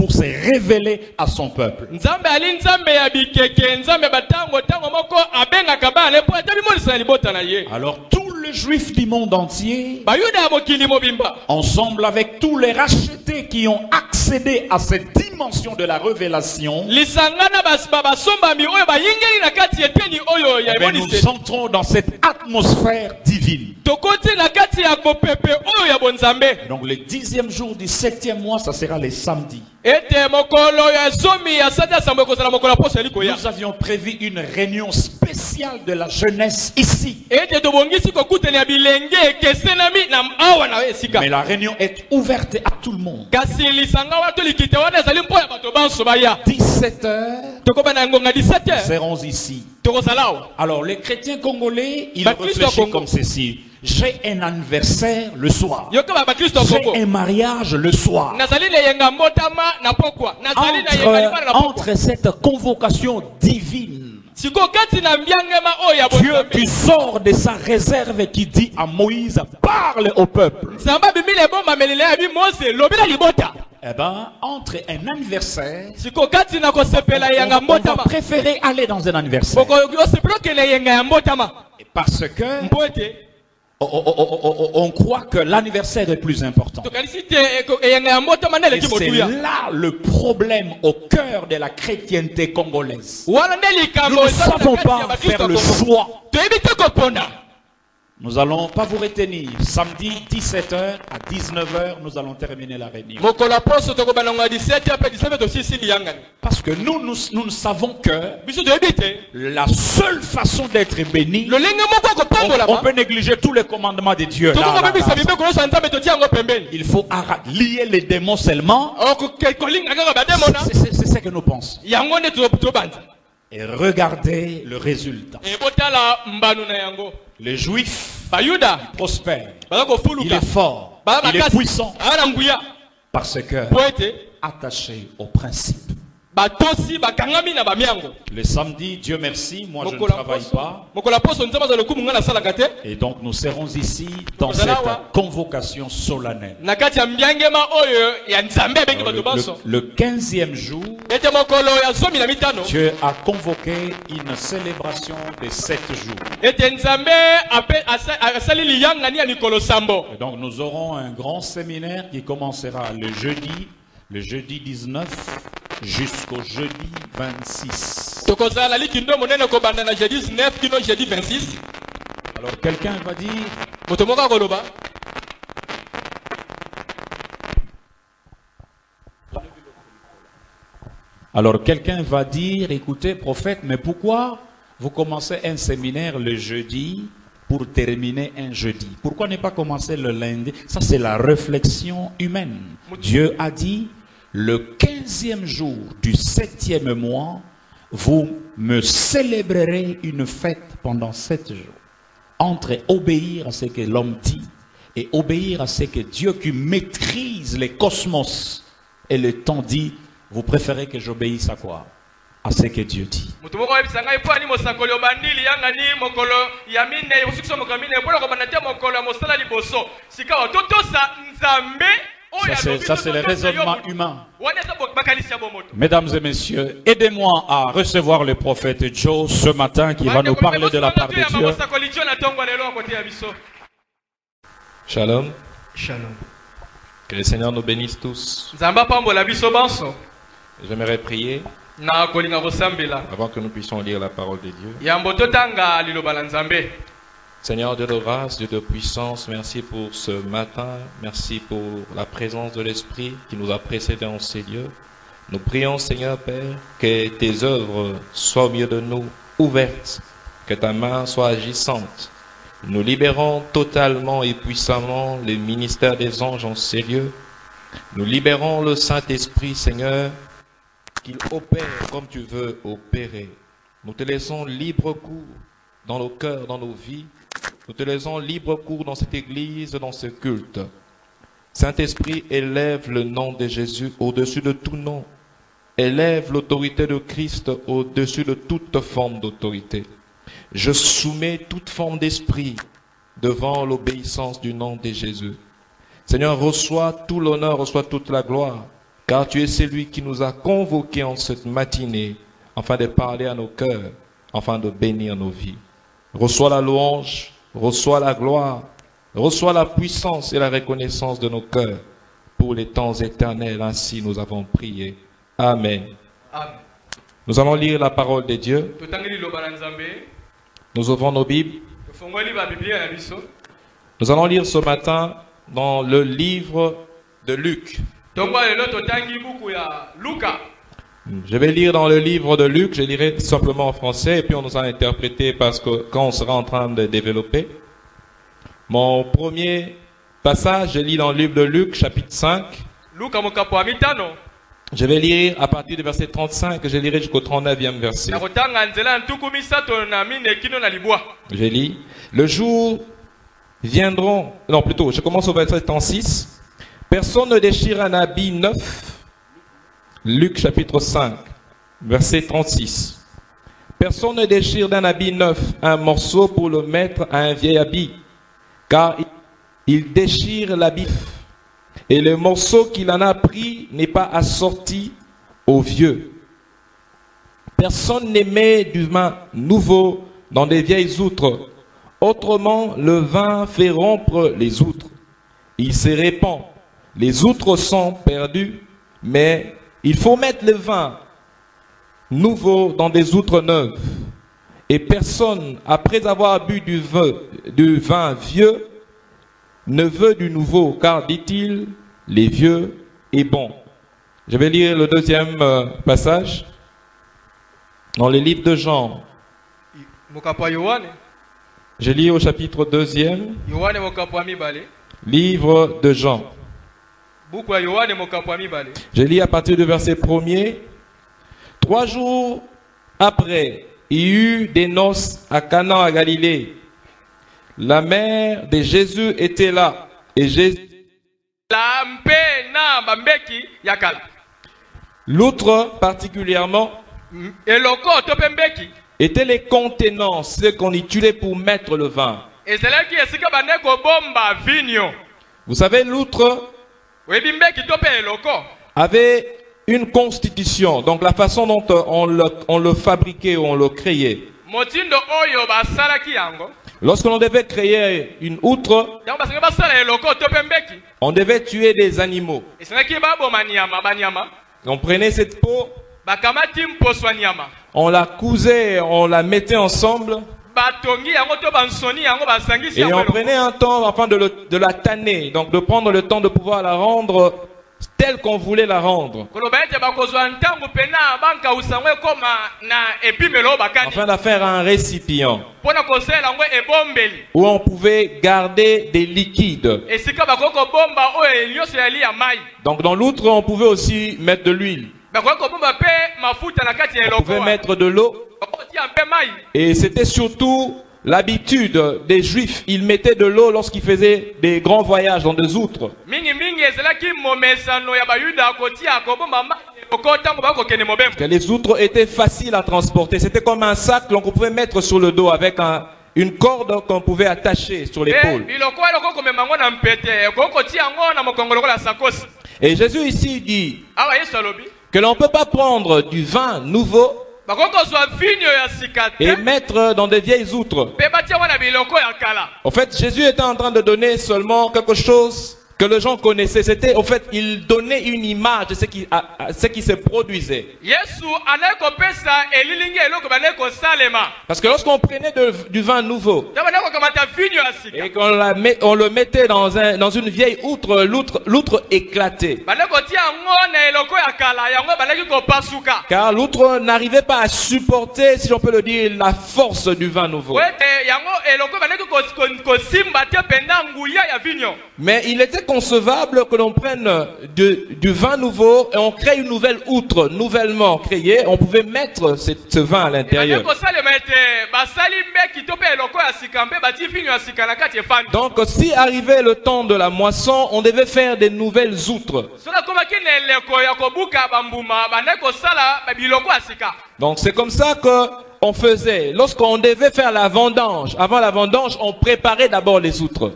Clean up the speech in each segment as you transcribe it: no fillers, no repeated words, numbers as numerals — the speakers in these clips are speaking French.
pour se révéler à son peuple. Alors tous les juifs du monde entier, ensemble avec tous les rachetés qui ont accédé à cette dimension de la révélation, nous entrons dans cette atmosphère divine. Donc le 10e jour du 7e mois, ça sera les samedis. Nous avions prévu une réunion spéciale de la jeunesse ici. Mais la réunion est ouverte à tout le monde. 17h, nous serons ici. Alors les chrétiens congolais, ils réfléchissent comme ceci. J'ai un anniversaire le soir. J'ai un mariage le soir. Entre cette convocation divine, Dieu qui sort de sa réserve et qui dit à Moïse, parle au peuple. Eh bien, entre un anniversaire, on va préférer aller dans un anniversaire. Parce que on croit que l'anniversaire est plus important. Et c'est là le problème au cœur de la chrétienté congolaise. Nous ne savons pas faire le choix. Nous n'allons pas vous retenir. Samedi 17h à 19h, nous allons terminer la réunion. Parce que nous ne savons que la seule façon d'être béni, on peut négliger tous les commandements de Dieu. Il faut lier les démons seulement. C'est ce que nous pensons. Et regardez le résultat. Le juif, il prospère, il est fort, il est puissant, parce que attaché au principe. Le samedi, Dieu merci, moi je ne travaille pas. Et donc nous serons ici dans cette convocation solennelle. Le 15e jour, Dieu a convoqué une célébration de 7 jours. Et donc nous aurons un grand séminaire qui commencera le jeudi 19 jusqu'au jeudi 26. Alors quelqu'un va dire, écoutez prophète, mais pourquoi vous commencez un séminaire le jeudi pour terminer un jeudi? Pourquoi ne pas commencer le lundi? Ça c'est la réflexion humaine. Dieu a dit, le 15e jour du 7e mois, vous me célébrerez une fête pendant 7 jours. Entre obéir à ce que l'homme dit et obéir à ce que Dieu qui maîtrise les cosmos et le temps dit, vous préférez que j'obéisse à quoi? À ce que Dieu dit. Ça c'est le raisonnement humain. Mesdames et messieurs, aidez-moi à recevoir le prophète Joe ce matin qui va nous parler de la part de Dieu. Shalom. Shalom. Que le Seigneur nous bénisse tous. J'aimerais prier avant que nous puissions lire la parole de Dieu. Seigneur Dieu de grâce, Dieu de puissance, merci pour ce matin, merci pour la présence de l'Esprit qui nous a précédés en ces lieux. Nous prions, Seigneur Père, que tes œuvres soient au milieu de nous ouvertes, que ta main soit agissante. Nous libérons totalement et puissamment les ministères des anges en ces lieux. Nous libérons le Saint-Esprit, Seigneur, qu'il opère comme tu veux opérer. Nous te laissons libre cours dans nos cœurs, dans nos vies. Nous te laissons libre cours dans cette église, dans ce culte. Saint-Esprit, élève le nom de Jésus au-dessus de tout nom. Élève l'autorité de Christ au-dessus de toute forme d'autorité. Je soumets toute forme d'esprit devant l'obéissance du nom de Jésus. Seigneur, reçois tout l'honneur, reçois toute la gloire. car tu es celui qui nous a convoqués en cette matinée, afin de parler à nos cœurs, afin de bénir nos vies. Reçois la louange, reçois la gloire, reçois la puissance et la reconnaissance de nos cœurs, pour les temps éternels, ainsi nous avons prié. Amen. Amen. Nous allons lire la parole de Dieu. Nous ouvrons nos Bibles. Nous allons lire ce matin dans le livre de Luc. Je vais lire dans le livre de Luc, je lirai simplement en français et puis on nous a interprété parce que quand on sera en train de développer. Mon premier passage, je lis dans le livre de Luc, chapitre 5. Je vais lire à partir du verset 35 et je lirai jusqu'au 39e verset. Je lis. Le jour viendront, non plutôt, je commence au verset 36. Personne ne déchire un habit neuf. Luc chapitre 5, verset 36. Personne ne déchire d'un habit neuf un morceau pour le mettre à un vieil habit, car il déchire l'habit. Et le morceau qu'il en a pris n'est pas assorti au vieux. Personne ne met du vin nouveau dans des vieilles outres. Autrement, le vin fait rompre les outres. Il se répand. Les outres sont perdues, mais il faut mettre le vin nouveau dans des outres neuves. Et personne, après avoir bu du vin vieux, ne veut du nouveau, car, dit-il, les vieux est bon. Je vais lire le deuxième passage dans le livre de Jean. Je lis au chapitre 2e, livre de Jean. Je lis à partir du verset 1er. 3 jours après, il y eut des noces à Cana à Galilée. La mère de Jésus était là. Et Jésus... L'outre particulièrement étaient les contenants, ceux qu'on utilisait pour mettre le vin. Vous savez, l'outre avait une constitution, donc la façon dont on le fabriquait ou on le créait. Lorsque l'on devait créer une outre, on devait tuer des animaux. On prenait cette peau, on la cousait, on la mettait ensemble. Et on prenait un temps afin de la tanner, donc de prendre le temps de pouvoir la rendre telle qu'on voulait la rendre. Afin de faire un récipient où on pouvait garder des liquides. Donc dans l'outre, on pouvait aussi mettre de l'huile. On pouvait mettre de l'eau. Et c'était surtout l'habitude des Juifs. Ils mettaient de l'eau lorsqu'ils faisaient des grands voyages dans des outres. Que les outres étaient faciles à transporter. C'était comme un sac qu'on pouvait mettre sur le dos avec une corde qu'on pouvait attacher sur l'épaule. Et Jésus ici dit que l'on ne peut pas prendre du vin nouveau et mettre dans des vieilles outres. En fait, Jésus était en train de donner seulement quelque chose que les gens connaissaient. C'était, en fait, il donnait une image de ce qui se produisait. Parce que lorsqu'on prenait du vin nouveau et qu'on le mettait dans une vieille outre, l'outre éclatait. Car l'outre n'arrivait pas à supporter, si on peut le dire, la force du vin nouveau. Mais il était concevable que l'on prenne du vin nouveau et on crée une nouvelle outre, nouvellement créée. On pouvait mettre ce vin à l'intérieur. Donc si arrivait le temps de la moisson, on devait faire des nouvelles outres. Donc c'est comme ça que on faisait. Lorsqu'on devait faire la vendange, avant la vendange, on préparait d'abord les outres.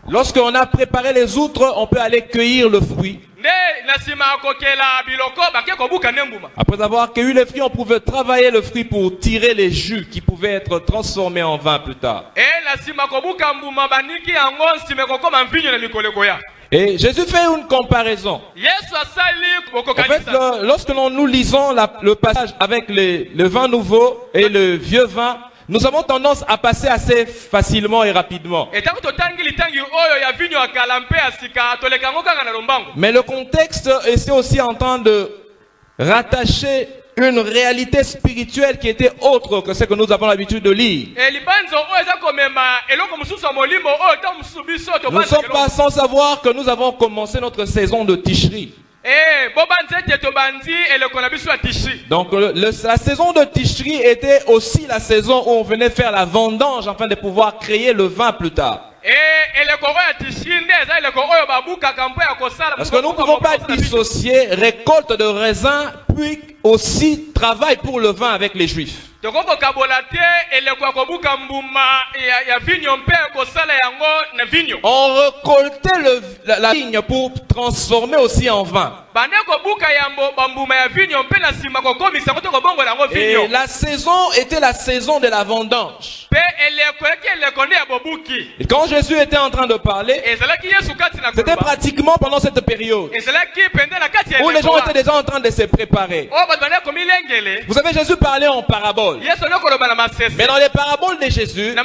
Lorsqu'on a préparé les outres, on peut aller cueillir le fruit. Après avoir cueilli le fruit, on pouvait travailler le fruit pour tirer les jus qui pouvaient être transformés en vin plus tard. Et Jésus fait une comparaison. En fait, lorsque nous lisons le passage avec le vin nouveau et le vieux vin, nous avons tendance à passer assez facilement et rapidement. Mais le contexte est aussi en train de rattacher une réalité spirituelle qui était autre que ce que nous avons l'habitude de lire. Nous ne sommes pas sans savoir que nous avons commencé notre saison de Tishri. Donc la saison de Tishri était aussi la saison où on venait faire la vendange afin de pouvoir créer le vin plus tard. Parce que nous ne pouvons pas dissocier récolte de raisins puis aussi travail pour le vin avec les Juifs. On récoltait la vigne pour transformer aussi en vin. Et la saison était la saison de la vendange. Et quand Jésus était en train de parler, c'était pratiquement pendant cette période où les gens étaient déjà en train de se préparer. Vous savez, Jésus parlait en parabole. Mais dans les paraboles de Jésus,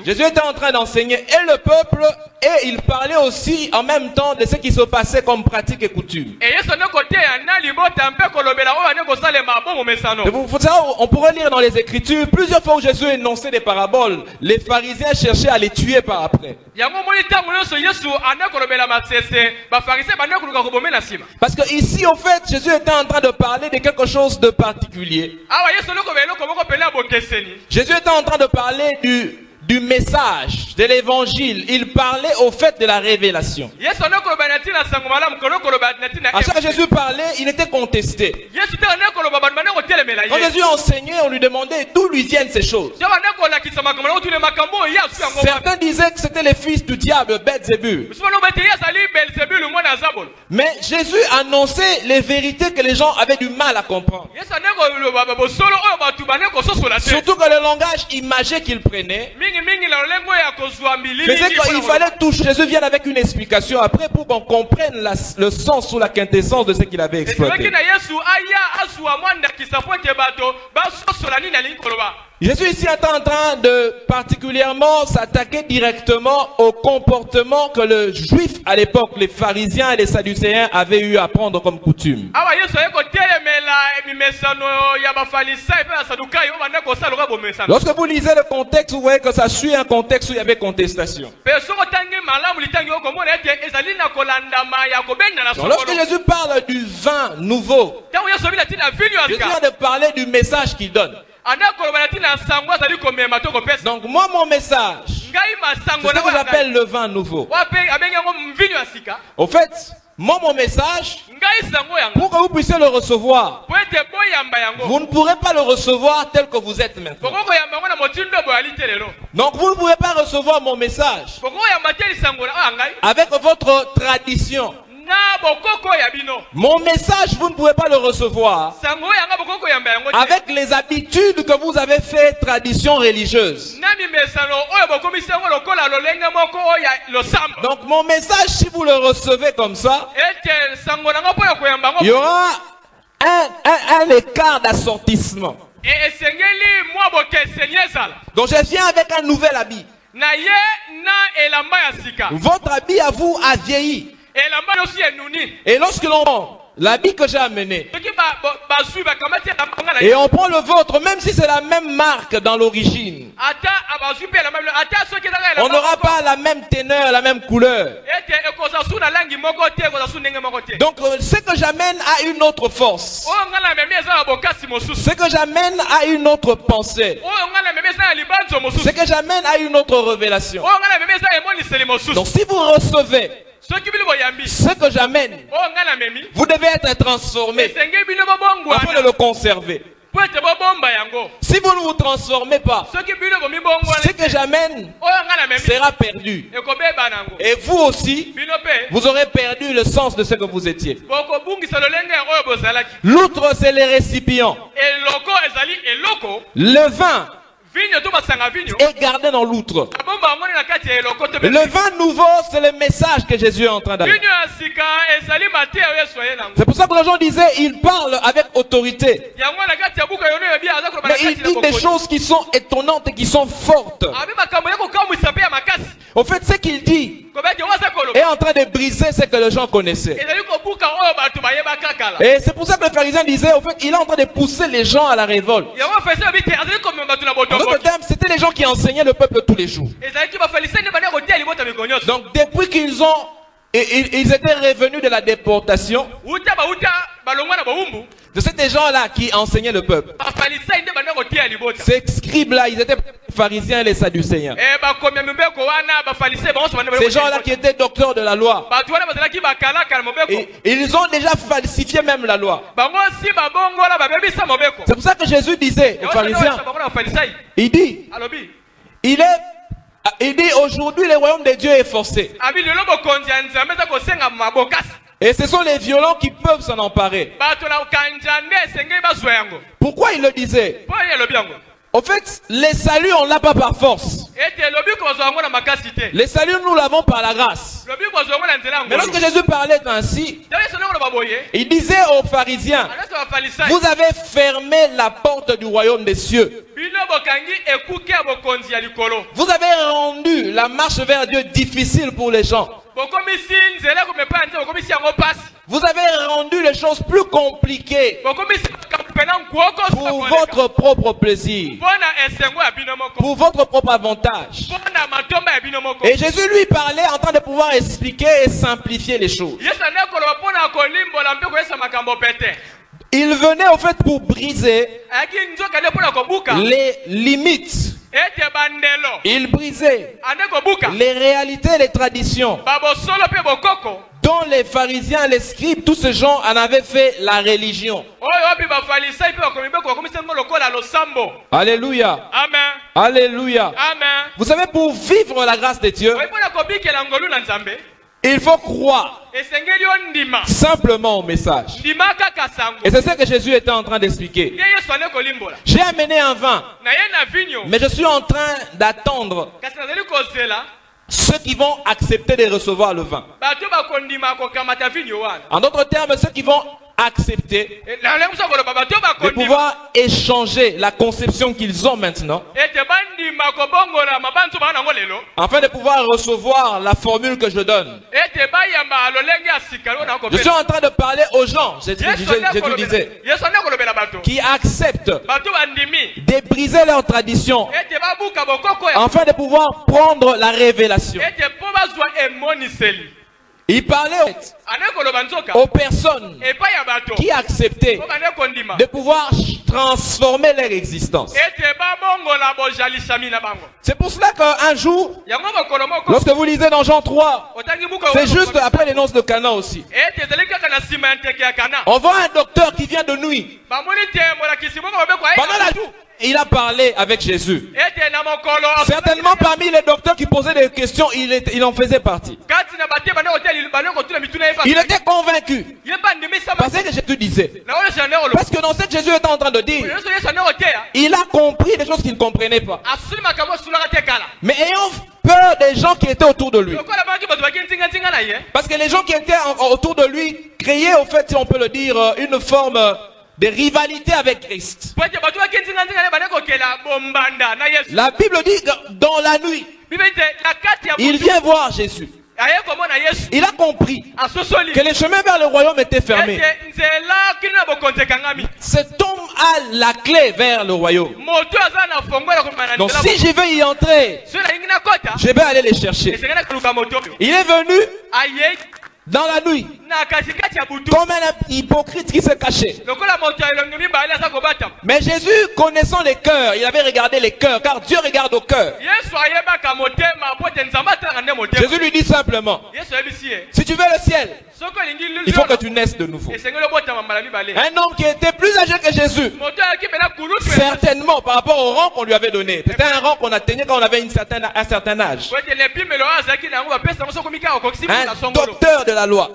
Jésus était en train d'enseigner et le peuple, et il parlait aussi en même temps de ce qui se passait comme pratique et coutume. On pourrait lire dans les Écritures plusieurs fois où Jésus énonçait des paraboles. Les pharisiens cherchaient à les tuer par après. Parce que ici, au fait, Jésus était en train de parler de quelque chose de particulier. Jésus était en train de parler du message, de l'évangile. Il parlait au fait de la révélation. À chaque Jésus parlait, il était contesté. Quand Jésus enseignait, on lui demandait d'où lui viennent ces choses. Certains disaient que c'était les fils du diable, Belzébul. Mais Jésus annonçait les vérités que les gens avaient du mal à comprendre. Surtout que le langage imagé qu'il prenait faisait qu'il fallait toucher. Jésus vient avec une explication après pour qu'on comprenne le sens ou la quintessence de ce qu'il avait exploité. Jésus ici est en train de particulièrement s'attaquer directement au comportement que le juif à l'époque, les pharisiens et les sadducéens avaient eu à prendre comme coutume. Lorsque vous lisez le contexte, vous voyez que ça suit un contexte où il y avait contestation. Donc, lorsque Jésus parle du vin nouveau, Jésus vient de parler du message qu'il donne. Donc moi mon message, c'est ce que j'appelle le vin nouveau. Au fait, moi mon message, pour que vous puissiez le recevoir, vous ne pourrez pas le recevoir tel que vous êtes maintenant. Donc vous ne pouvez pas recevoir mon message avec votre tradition. Mon message, vous ne pouvez pas le recevoir avec les habitudes que vous avez fait tradition religieuse. Donc mon message, si vous le recevez comme ça, il y aura un écart d'assortissement. Donc je viens avec un nouvel habit. Votre habit à vous a vieilli. Et lorsque l'on prend l'habit que j'ai amené et on prend le vôtre, même si c'est la même marque dans l'origine, on n'aura pas la même teneur, la même couleur. Donc ce que j'amène a une autre force. Ce que j'amène a une autre pensée. Ce que j'amène a une autre révélation. Donc si vous recevez ce que j'amène, vous devez être transformé afin de le conserver. Si vous ne vous transformez pas, ce que j'amène sera perdu. Et vous aussi, vous aurez perdu le sens de ce que vous étiez. L'outre, c'est les récipients. Le vin est gardé dans l'outre. Le vin nouveau, c'est le message que Jésus est en train d'amener. C'est pour ça que les gens disaient, il parle avec autorité. Mais il dit des choses qui sont étonnantes et qui sont fortes. Au fait, ce qu'il dit est en train de briser ce que les gens connaissaient. Et c'est pour ça que le pharisien disait, au fait, il est en train de pousser les gens à la révolte. En d'autres termes, c'était les gens qui enseignaient le peuple tous les jours. Donc, depuis qu'ils étaient revenus de la déportation, de ces gens-là qui enseignaient le peuple. Ces scribes-là, ils étaient pharisiens et les sadducéens. Ces gens-là qui étaient docteurs de la loi. Et ils ont déjà falsifié même la loi. C'est pour ça que Jésus disait aux pharisiens, il dit aujourd'hui le royaume de Dieu est forcé. Et ce sont les violents qui peuvent s'en emparer. Pourquoi il le disait? En fait, les saluts, on ne l'a pas par force. Les saluts, nous l'avons par la grâce. Mais lorsque Jésus parlait ainsi, il disait aux pharisiens, vous avez fermé la porte du royaume des cieux. Vous avez rendu la marche vers Dieu difficile pour les gens. Vous avez rendu les choses plus compliquées pour votre propre plaisir, pour votre propre avantage. Et Jésus lui parlait en train de pouvoir expliquer et simplifier les choses. Il venait au fait pour briser les limites. Il brisait les réalités et les traditions dont les pharisiens, les scribes, tous ces gens en avaient fait la religion. Alléluia. Amen. Alléluia. Amen. Vous savez, pour vivre la grâce de Dieu, il faut croire simplement au message. Et c'est ce que Jésus était en train d'expliquer. J'ai amené un vin, mais je suis en train d'attendre ceux qui vont accepter de recevoir le vin. En d'autres termes, ceux qui vont accepter de pouvoir échanger la conception qu'ils ont maintenant afin de pouvoir recevoir la formule que je donne. Je suis en train de parler aux gens, Jésus disait, qui acceptent de briser leur tradition afin de pouvoir prendre la révélation. Il parlait aux personnes qui acceptaient de pouvoir transformer leur existence. C'est pour cela qu'un jour, lorsque vous lisez dans Jean 3, c'est juste après les noces de Cana aussi. On voit un docteur qui vient de nuit. Pendant la journée, il a parlé avec Jésus. Certainement parmi les docteurs qui posaient des questions, il en faisait partie. Il était convaincu. Parce que Jésus disait. Parce que dans ce que Jésus était en train de dire, il a compris des choses qu'il ne comprenait pas. Mais ayant peur des gens qui étaient autour de lui. Parce que les gens qui étaient autour de lui créaient, au fait, si on peut le dire, une forme de rivalité avec Christ. La Bible dit dans la nuit, il vient voir Jésus. Il a compris que les chemins vers le royaume étaient fermés. Cet homme a la clé vers le royaume. Donc si je veux y entrer, je vais aller les chercher. Il est venu dans la nuit. comme un hypocrite qui se cachait. Mais Jésus, connaissant les cœurs, il avait regardé les cœurs, car Dieu regarde au cœur. Jésus lui dit simplement, si tu veux le ciel, il faut que tu naisses de nouveau. Un homme qui était plus âgé que Jésus, certainement par rapport au rang qu'on lui avait donné. C'était un rang qu'on atteignait quand on avait un certain âge. Un docteur de la loi.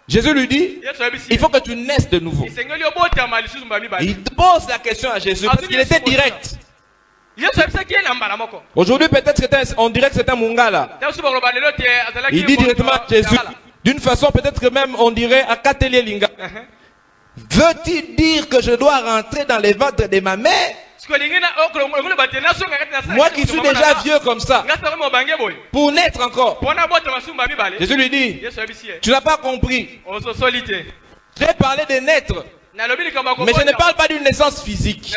Jésus lui dit, il faut que tu naisses de nouveau. Il pose la question à Jésus parce qu'il était direct. Aujourd'hui, peut-être on dirait que c'est un Mungala. Il dit directement à Jésus, d'une façon peut-être que même on dirait à Katelie Linga. Veux-tu dire que je dois rentrer dans les ventres de ma mère? Moi qui suis déjà vieux comme ça, pour naître encore. Jésus lui dit, tu n'as pas compris. J'ai parlé de naître, mais je ne parle pas d'une naissance physique.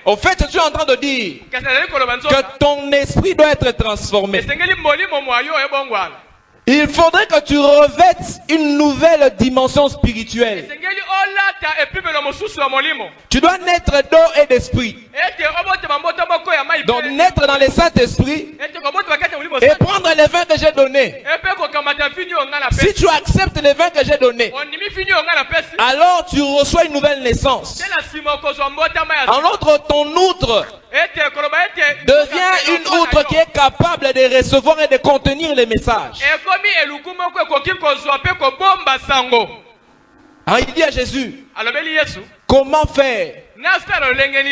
Au fait, je suis en train de dire que ton esprit doit être transformé. Il faudrait que tu revêtes une nouvelle dimension spirituelle. Tu dois naître d'eau et d'esprit. Donc naître dans le Saint-Esprit et prendre les vins que j'ai donnés. Si tu acceptes les vins que j'ai donnés, alors tu reçois une nouvelle naissance. En outre, ton outre devient une outre qui est capable de recevoir et de contenir les messages. Alors il dit à Jésus, comment faire?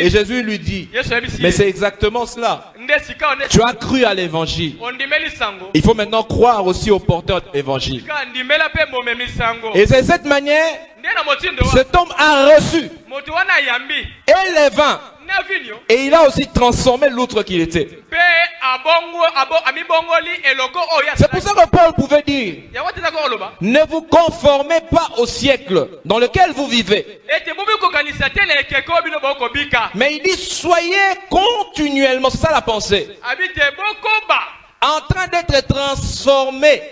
Et Jésus lui dit, mais c'est exactement cela. Tu as cru à l'évangile. Il faut maintenant croire aussi au porteur de l'évangile. Et c'est cette manière, cet homme a reçu et les vins. Et il a aussi transformé l'outre qu'il était. C'est pour ça que Paul pouvait dire, ne vous conformez pas au siècle dans lequel vous vivez. Mais il dit, soyez continuellement, c'est ça la pensée, en train d'être transformés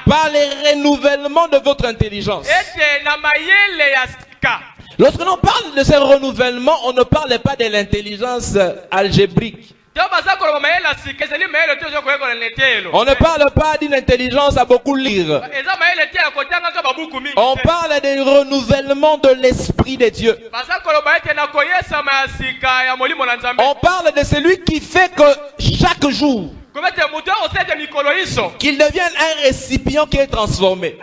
par les renouvellements de votre intelligence. Lorsque l'on parle de ce renouvellement, on ne parle pas de l'intelligence algébrique. On ne parle pas d'une intelligence à beaucoup lire. On parle du renouvellement de l'Esprit de Dieu. On parle de celui qui fait que chaque jour, qu'il devienne un récipient qui est transformé.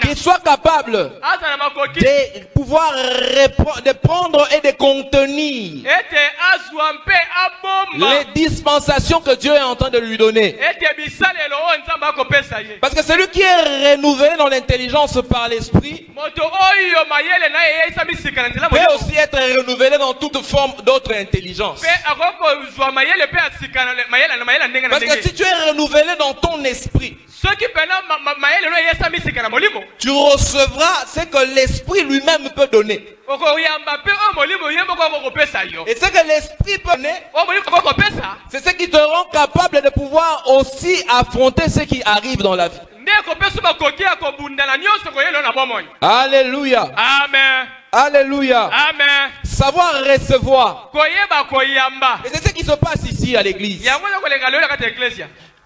Qu'il soit capable de pouvoir de prendre et de contenir les dispensations que Dieu est en train de lui donner. Parce que celui qui est renouvelé dans l'intelligence par l'esprit peut aussi être renouvelé dans toute forme d'autre intelligence. Parce que si tu es renouvelé dans ton esprit, tu recevras ce que l'esprit lui-même peut donner. Et ce que l'esprit peut donner, c'est ce qui te rend capable de pouvoir aussi affronter ce qui arrive dans la vie. Alléluia. Amen. Alléluia. Amen. Savoir recevoir. Et c'est ce qui se passe ici à l'église.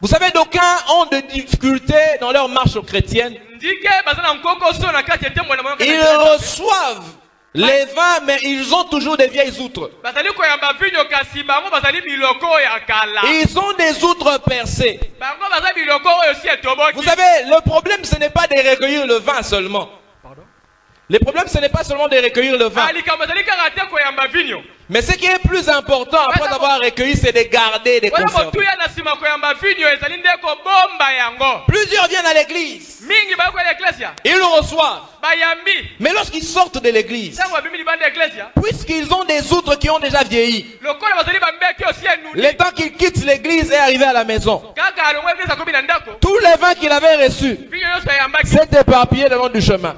Vous savez, d'aucuns ont des difficultés dans leur marche chrétienne. Ils reçoivent les vins, mais ils ont toujours des vieilles outres. Ils ont des outres percées. Vous savez, le problème, ce n'est pas de recueillir le vin seulement. Le problème, ce n'est pas seulement de recueillir le vin. Mais ce qui est plus important après avoir recueilli, c'est de garder et de conserver. Plusieurs viennent à l'église. Ils le reçoivent. Mais lorsqu'ils sortent de l'église, puisqu'ils ont des outres qui ont déjà vieilli, le temps qu'ils quittent l'église et arrivent à la maison, tous les vins qu'il avait reçus s'est éparpillé le long du chemin.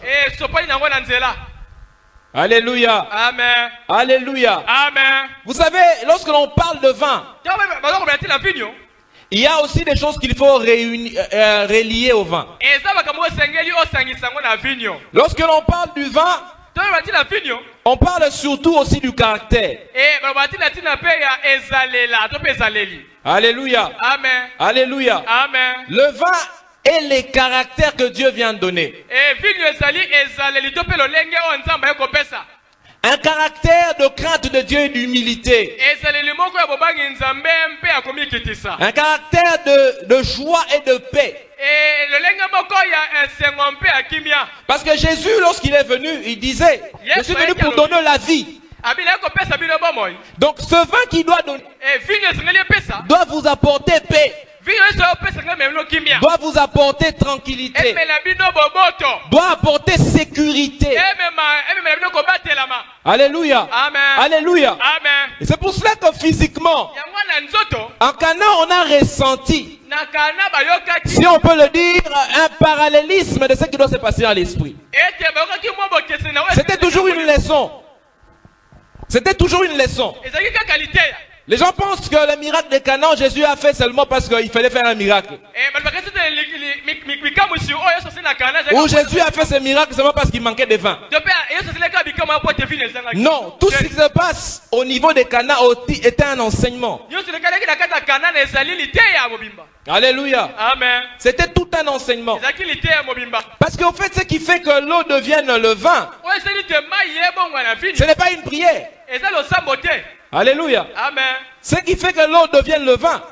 Alléluia. Amen. Alléluia. Amen. Vous savez, lorsque l'on parle de vin, Il y a aussi des choses qu'il faut relier au vin. Lorsque l'on parle du vin, on parle surtout aussi du caractère. Alléluia. Amen. Alléluia. Amen. Le vin est les caractères que Dieu vient de donner. Un caractère de crainte de Dieu et d'humilité. Un caractère de joie et de paix. Parce que Jésus, lorsqu'il est venu, il disait, je suis venu pour donner la vie. Donc ce vin qu'il doit donner doit vous apporter paix, doit vous apporter tranquillité, doit apporter sécurité. Alléluia. Amen. Alléluia. Amen. Et c'est pour cela que physiquement, en Cana, on a ressenti, si on peut le dire, un parallélisme de ce qui doit se passer à l'esprit. C'était toujours une leçon. C'était toujours une leçon. Les gens pensent que le miracle de Canaan, Jésus a fait seulement parce qu'il fallait faire un miracle. Ou Jésus a fait ce miracle seulement parce qu'il manquait de vin. Non, tout ce qui se passe au niveau de Canaan était un enseignement. Alléluia. Amen. C'était tout un enseignement. Parce qu'au fait, ce qui fait que l'eau devienne le vin, ce n'est pas une prière. Alléluia. Amen. Ce qui fait que l'eau devienne le vin,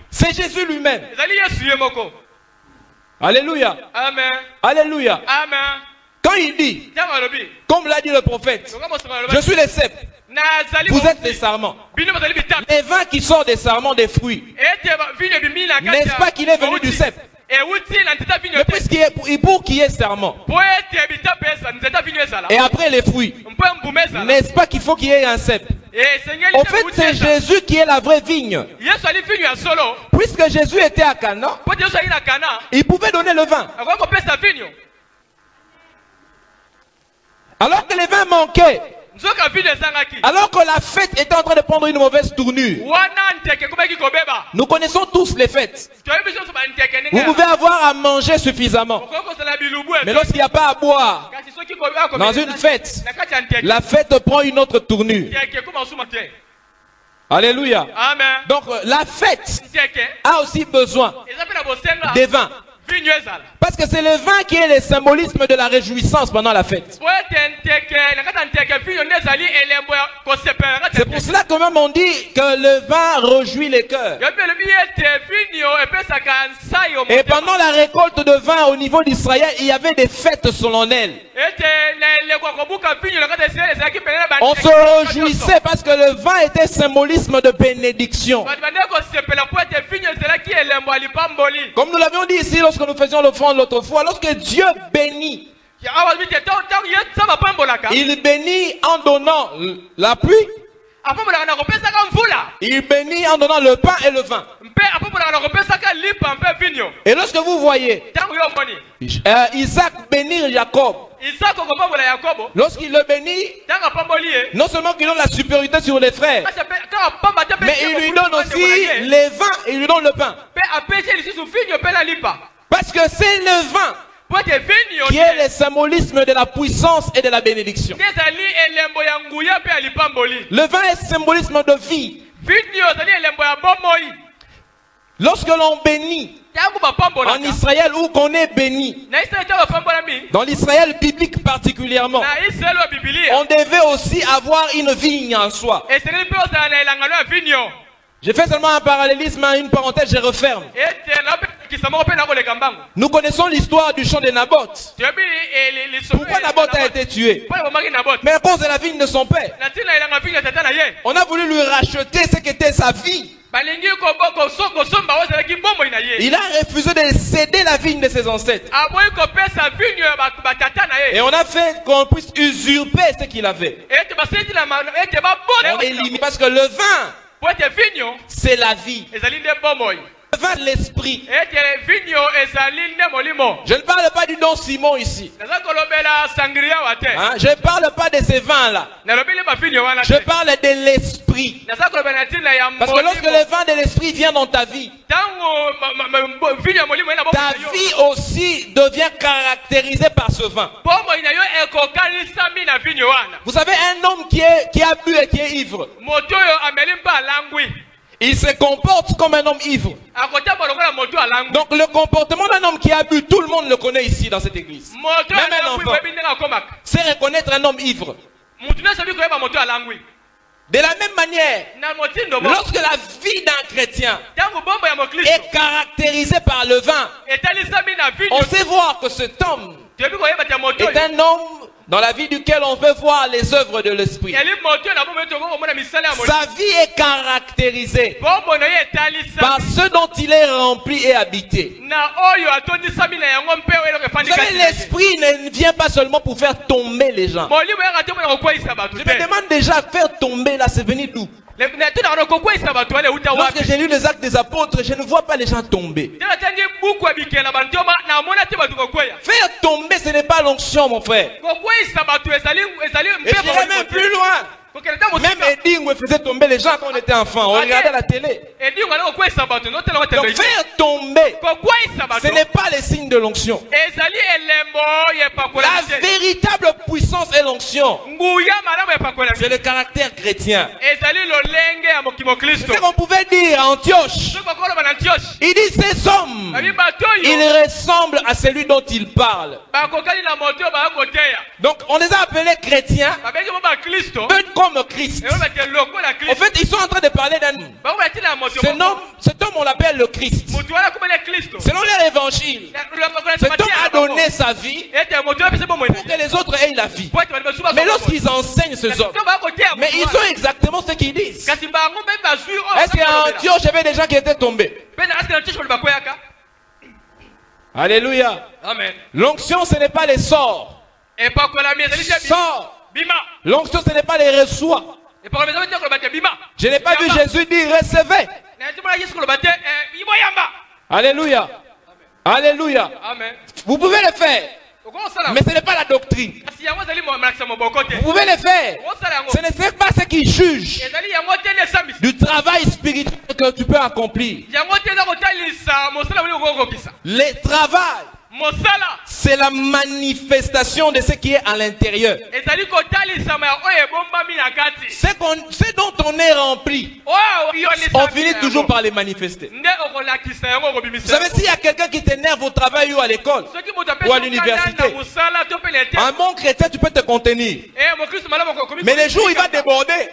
c'est Jésus lui-même. Alléluia. Amen. Alléluia. Amen. Quand il dit, comme l'a dit le prophète, je suis les cèpes, vous êtes les sarments. Les vins qui sortent des sarments, des fruits, n'est-ce pas qu'il est venu du cèpe? Mais pour qu'il y ait sarment, et après les fruits, n'est-ce pas qu'il faut qu'il y ait un cep? En fait, c'est Jésus qui est la vraie vigne. Puisque Jésus était à Cana, il pouvait donner le vin. Alors que les vins manquaient, alors que la fête était en train de prendre une mauvaise tournure. Nous connaissons tous les fêtes. Vous pouvez avoir à manger suffisamment, mais lorsqu'il n'y a pas à boire dans une fête, la fête prend une autre tournure. Alléluia. Amen. Donc la fête a aussi besoin des vins. Parce que c'est le vin qui est le symbolisme de la réjouissance pendant la fête. C'est pour cela que même on dit que le vin réjouit les cœurs. Et pendant la récolte de vin au niveau d'Israël, il y avait des fêtes solennelles. On se réjouissait parce que le vin était symbolisme de bénédiction. Comme nous l'avions dit ici lorsque nous faisions l'offrande l'autre fois, lorsque Dieu bénit, il bénit en donnant la pluie, il bénit en donnant le pain et le vin. Et lorsque vous voyez Isaac bénir Jacob, lorsqu'il le bénit, non seulement qu'il donne la supériorité sur les frères, mais il lui donne aussi les vins et il lui donne le pain. Parce que c'est le vin qui est le symbolisme de la puissance et de la bénédiction. Le vin est symbolisme de vie. Lorsque l'on bénit en Israël ou qu'on est béni, dans l'Israël biblique particulièrement, on devait aussi avoir une vigne en soi. J'ai fait seulement un parallélisme, une parenthèse, je referme. Nous connaissons l'histoire du champ de Naboth. Pourquoi Naboth a été tué? Mais à cause de la vigne de son père. On a voulu lui racheter ce qu'était sa vie. Il a refusé de céder la vigne de ses ancêtres. Et on a fait qu'on puisse usurper ce qu'il avait. Parce que le vin, c'est la vie. Le vin de l'esprit. Je ne parle pas du don Simon ici. Hein? Je ne parle pas de ces vins-là. Je parle de l'esprit. Parce que lorsque le vin de l'esprit vient dans ta vie, ta vie aussi devient caractérisée par ce vin. Vous savez, un homme qui a bu et qui est ivre, il se comporte comme un homme ivre. Donc le comportement d'un homme qui a bu, tout le monde le connaît ici dans cette église. Même un enfant sait reconnaître un homme ivre. De la même manière, lorsque la vie d'un chrétien est caractérisée par le vin, on sait voir que cet homme est un homme dans la vie duquel on peut voir les œuvres de l'esprit. Sa vie est caractérisée par ce dont il est rempli et habité. Vous savez, l'esprit ne vient pas seulement pour faire tomber les gens. Je me demande déjà, faire tomber là, c'est venu d'où? Lorsque j'ai lu les actes des apôtres, je ne vois pas les gens tomber. Faire tomber, ce n'est pas l'onction, mon frère. Et je dirais même plus loin. Même Edingwe faisait tomber les gens quand on était enfant. On regardait la télé. Donc faire tomber, ce n'est pas les signes de l'onction. La véritable puissance est l'onction. C'est le caractère chrétien. C'est ce qu'on pouvait dire à Antioche. Il dit ces hommes, ils ressemblent à celui dont ils parlent. Donc on les a appelés chrétiens, peu comme Christ. En fait, ils sont en train de parler d'un homme. Cet homme, on l'appelle le Christ. Selon leur évangile, cet homme a donné sa vie pour que les autres aient la vie. Mais lorsqu'ils enseignent ces hommes, mais ils ont exactement ce qu'ils disent. Est-ce qu'à Antioche, il y avait des gens qui étaient tombés? Alléluia. L'onction, ce n'est pas les sorts. Sors. L'onction, ce n'est pas les reçois. Je n'ai pas vu Jésus dire recevez. Alléluia. Alléluia. Vous pouvez le faire, mais ce n'est pas la doctrine. Vous pouvez le faire. Ce n'est pas ce qui juge du travail spirituel que tu peux accomplir. Le travail, c'est la manifestation de ce qui est à l'intérieur. Ce dont on est rempli, on finit toujours par les manifester. Vous savez, s'il y a quelqu'un qui t'énerve au travail ou à l'école ou à l'université, un bon chrétien, tu peux te contenir. Mais le jour où il va déborder,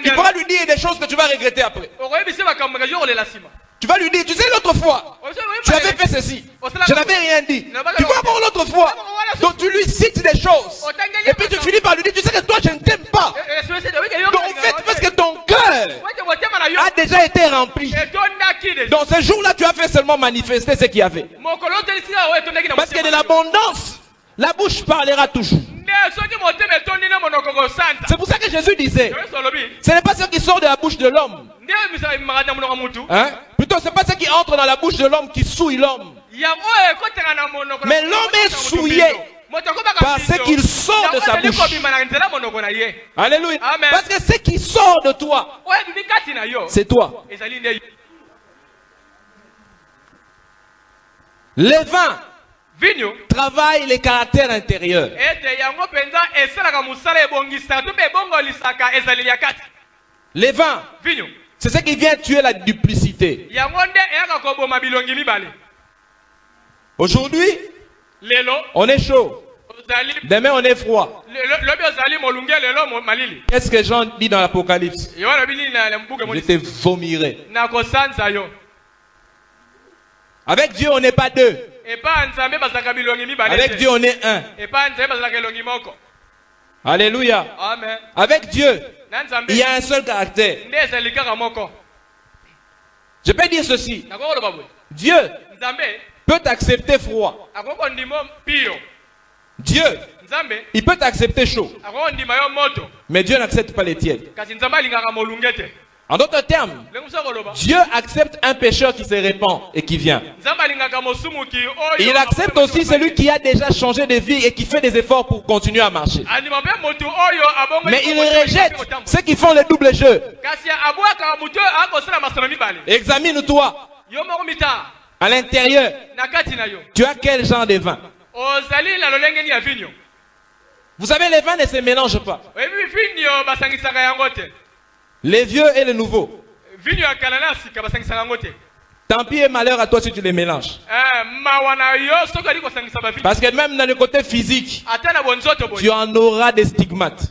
tu pourras lui dire des choses que tu vas regretter après. Tu vas lui dire, tu sais l'autre fois, tu avais fait ceci, je n'avais rien dit. Tu vois encore l'autre fois, donc tu lui cites des choses. Et puis tu finis par lui dire, tu sais que toi je ne t'aime pas. Donc en fait, parce que ton cœur a déjà été rempli. Donc ce jour-là, tu as fait seulement manifester ce qu'il y avait. Parce que de l'abondance, la bouche parlera toujours. C'est pour ça que Jésus disait, ce n'est pas ce qui sort de la bouche de l'homme. Hein? Plutôt, ce n'est pas ce qui entre dans la bouche de l'homme qui souille l'homme. Mais l'homme est souillé par ce qu'il sort de sa bouche. Alléluia. Parce que ce qui sort de toi, c'est toi. Les vins travaille les caractères intérieurs. Les vins, c'est ce qui vient tuer la duplicité. Aujourd'hui, on est chaud. Demain, on est froid. Qu'est-ce que Jean dit dans l'Apocalypse? Je te vomirai. Avec Dieu, on n'est pas deux. Avec Dieu, on est un. Alléluia. Amen. Avec Dieu, il y a un seul caractère. Je peux dire ceci. Dieu peut t'accepter froid. Dieu, il peut t'accepter chaud. Mais Dieu n'accepte pas les tièdes. En d'autres termes, Dieu accepte un pécheur qui se répand et qui vient. Il accepte aussi celui qui a déjà changé de vie et qui fait des efforts pour continuer à marcher. Mais il rejette ceux qui font le double jeu. Examine-toi. À l'intérieur, tu as quel genre de vin? Vous savez, les vins ne se mélangent pas. Les vieux et les nouveaux. Tant pis et malheur à toi si tu les mélanges. Parce que même dans le côté physique, tu en auras des stigmates.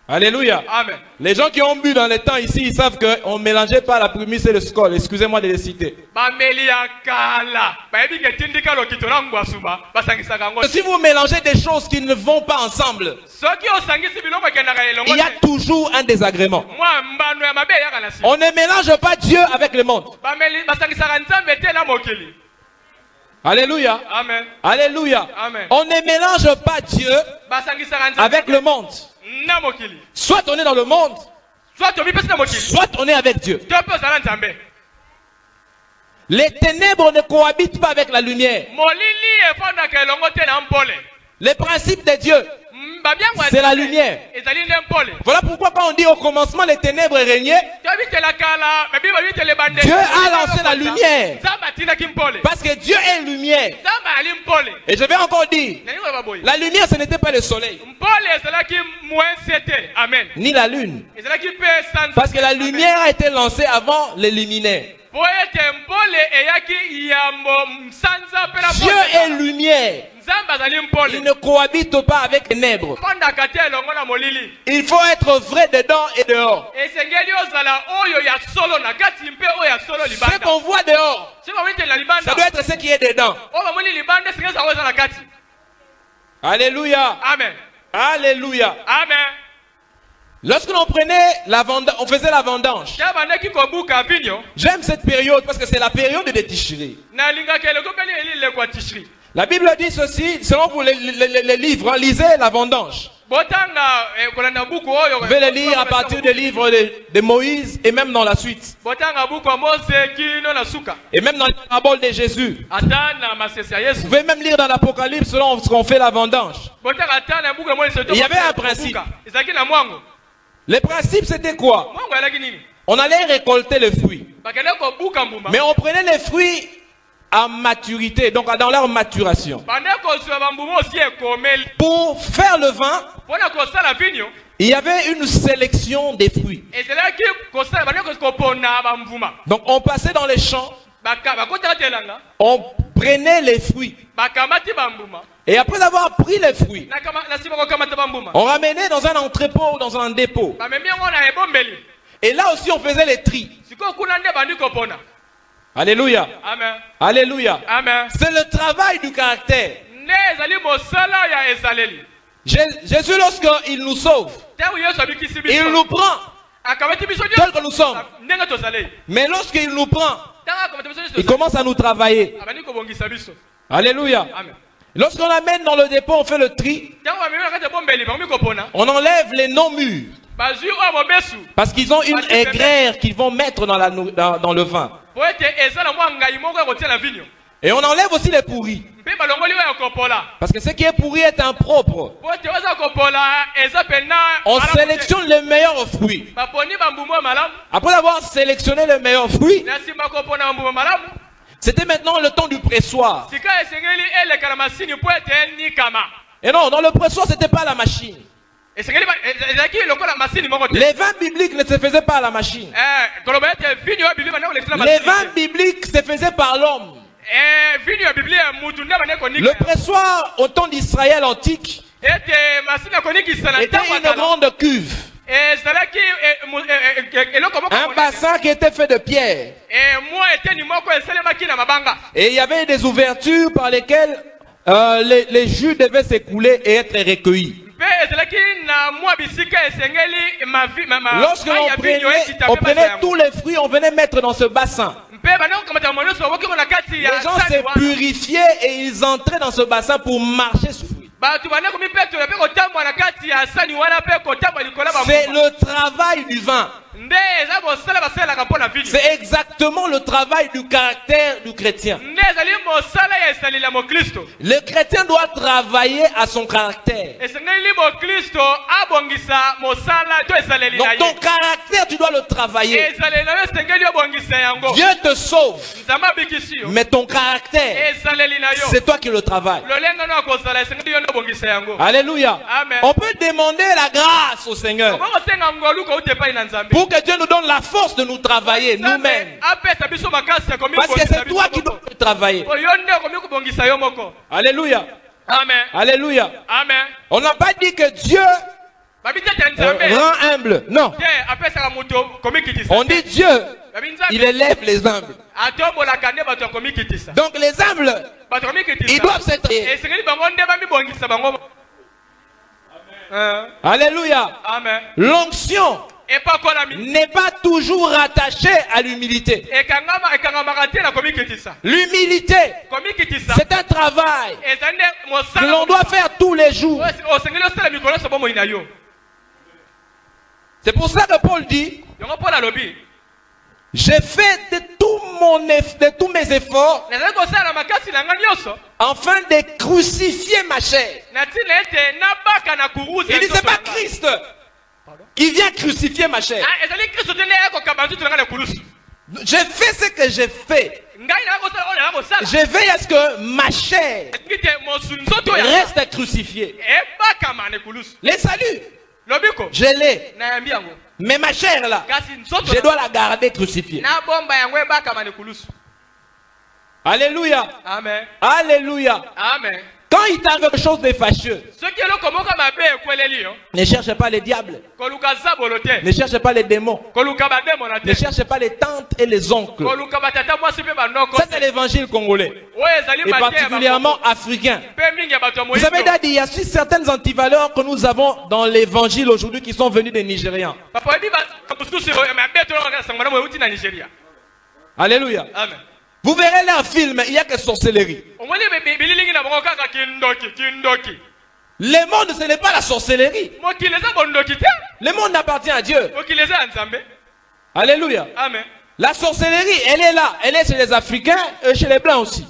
Alléluia. Amen. Les gens qui ont bu dans les temps ici, ils savent qu'on ne mélangeait pas la prémisse et le scol. Excusez-moi de les citer. Si vous mélangez des choses qui ne vont pas ensemble, il y a toujours un désagrément. On ne mélange pas Dieu avec le monde. Alléluia. Amen. Alléluia. Amen. On ne mélange pas Dieu avec le monde. Soit on est dans le monde, soit on est avec Dieu. Les ténèbres ne cohabitent pas avec la lumière. Les principes de Dieu, c'est la lumière. Voilà pourquoi quand on dit au commencement les ténèbres régnaient, Dieu a lancé la lumière. Parce que Dieu est lumière. Et je vais encore dire, la lumière ce n'était pas le soleil. Ni la lune. Parce que la lumière a été lancée avant les luminaires. Dieu est lumière. Il ne cohabite pas avec les ténèbres. Il faut être vrai dedans et dehors. Ce qu'on voit dehors, ça doit être ce qui est dedans. Alléluia. Amen. Alléluia. Amen. Lorsque l'on prenait on faisait la vendange. J'aime cette période parce que c'est la période des ticheries. La Bible dit ceci, selon vous les livres, lisez la vendange. Vous pouvez les lire à partir des livres de Moïse et même dans la suite. Et même dans les paraboles de Jésus. Vous pouvez même lire dans l'Apocalypse selon ce qu'on fait la vendange. Il y avait un principe. Le principe c'était quoi? On allait récolter les fruits. Mais on prenait les fruits à maturité, donc dans leur maturation. Pour faire le vin, il y avait une sélection des fruits. Donc on passait dans les champs, on prenait les fruits. Et après avoir pris les fruits, on ramenait dans un entrepôt ou dans un dépôt. Et là aussi on faisait les tris. Alléluia. Amen. Alléluia. Amen. C'est le travail du caractère. Jésus, lorsqu'il nous sauve, il nous prend tel que nous sommes. Mais lorsqu'il nous prend, il commence à nous travailler. Alléluia. Lorsqu'on amène dans le dépôt, on fait le tri. On enlève les non-mûrs. Parce qu'ils ont une aigrière qu'ils vont mettre dans le vin. Et on enlève aussi les pourris. Parce que ce qui est pourri est impropre. On sélectionne les meilleurs fruits. Après avoir sélectionné les meilleurs fruits, c'était maintenant le temps du pressoir. Et non, dans le pressoir, c'était pas la machine. Les vins bibliques ne se faisaient pas à la machine. Les vins bibliques se faisaient par l'homme. Le pressoir au temps d'Israël antique était une grande cuve. Un bassin qui était fait de pierre. Et il y avait des ouvertures par lesquelles les jus devaient s'écouler et être recueillis. Lorsque on prenait tous les fruits, on venait mettre dans ce bassin. Les gens se purifiaient et ils entraient dans ce bassin pour marcher sur fruits. C'est le travail du vin. C'est exactement le travail du caractère du chrétien. Le chrétien doit travailler à son caractère. Donc ton caractère, tu dois le travailler. Dieu te sauve, mais ton caractère, c'est toi qui le travailles. Alléluia. Amen. On peut demander la grâce au Seigneur pour que Dieu nous donne la force de nous travailler nous-mêmes. Parce que c'est toi qui dois travailler. Alléluia. Amen. Alléluia. Amen. On n'a pas dit que Dieu rend humble. Non. On dit Dieu, il élève les humbles. Donc les humbles, ils doivent s'être. Alléluia. Amen. L'onction n'est pas toujours rattachée à l'humilité. L'humilité, c'est un travail que l'on doit faire tous les jours. C'est pour ça que Paul dit, j'ai fait de tous mes efforts afin de crucifier ma chair. Il dit, c'est pas Christ qui vient crucifier ma chair. J'ai fait ce que j'ai fait. Je veille à ce que ma chair reste crucifiée. Les saluts, je l'ai. Mais ma chair là, je dois la garder crucifiée. Alléluia. Amen. Alléluia. Amen. Quand il t'arrive quelque chose de fâcheux, ne cherche pas les diables, ne cherche pas les démons, ne cherche pas les tantes et les oncles. Ça c'est l'évangile congolais et particulièrement africain. Vous avez dit, il y a certaines antivaleurs que nous avons dans l'évangile aujourd'hui qui sont venus des Nigérians. Alléluia. Amen. Vous verrez là un film, il n'y a que sorcellerie. Le monde, ce n'est pas la sorcellerie. Le monde n'appartient à Dieu. Alléluia. Amen. La sorcellerie, elle est là. Elle est chez les Africains et chez les Blancs aussi.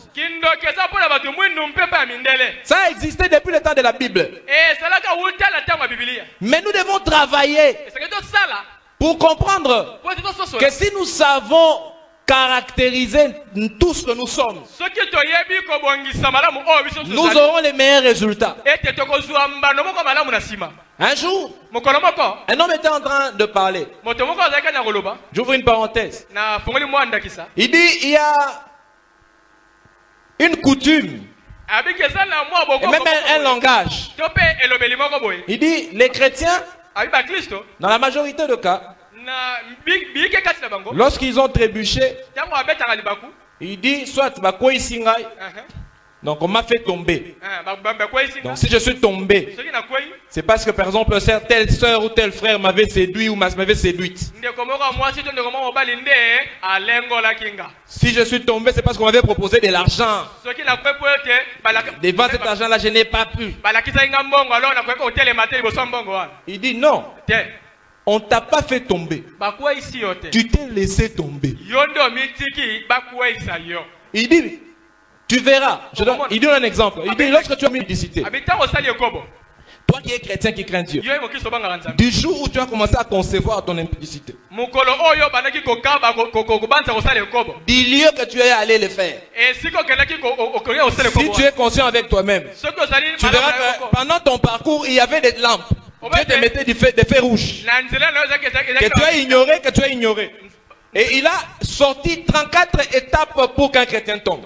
Ça a existé depuis le temps de la Bible. Mais nous devons travailler pour comprendre que si nous savons caractériser tout ce que nous sommes, nous aurons les meilleurs résultats. Un jour, un homme était en train de parler. J'ouvre une parenthèse. Il dit, il y a une coutume et même un langage. Il dit, les chrétiens, dans la majorité des cas, lorsqu'ils ont trébuché, il dit soit donc on m'a fait tomber. Donc si je suis tombé, c'est parce que par exemple telle soeur ou tel frère m'avait séduit ou m'avait séduite. Si je suis tombé, c'est parce qu'on m'avait proposé de l'argent. Devant cet argent-là, je n'ai pas pu. Il dit non. On t'a pas fait tomber. Tu t'es laissé tomber. Il dit, tu verras. Il donne un exemple. Il dit, lorsque tu as mis l'unicité, toi qui es chrétien qui crains Dieu, du jour où tu as commencé à concevoir ton impudicité, dis-lui que tu es allé le faire. Si tu es conscient avec toi-même, tu verras que pendant ton parcours, il y avait des lampes. Dieu te mettait des feux rouges que tu as ignoré, Et il a sorti 34 étapes pour qu'un chrétien tombe.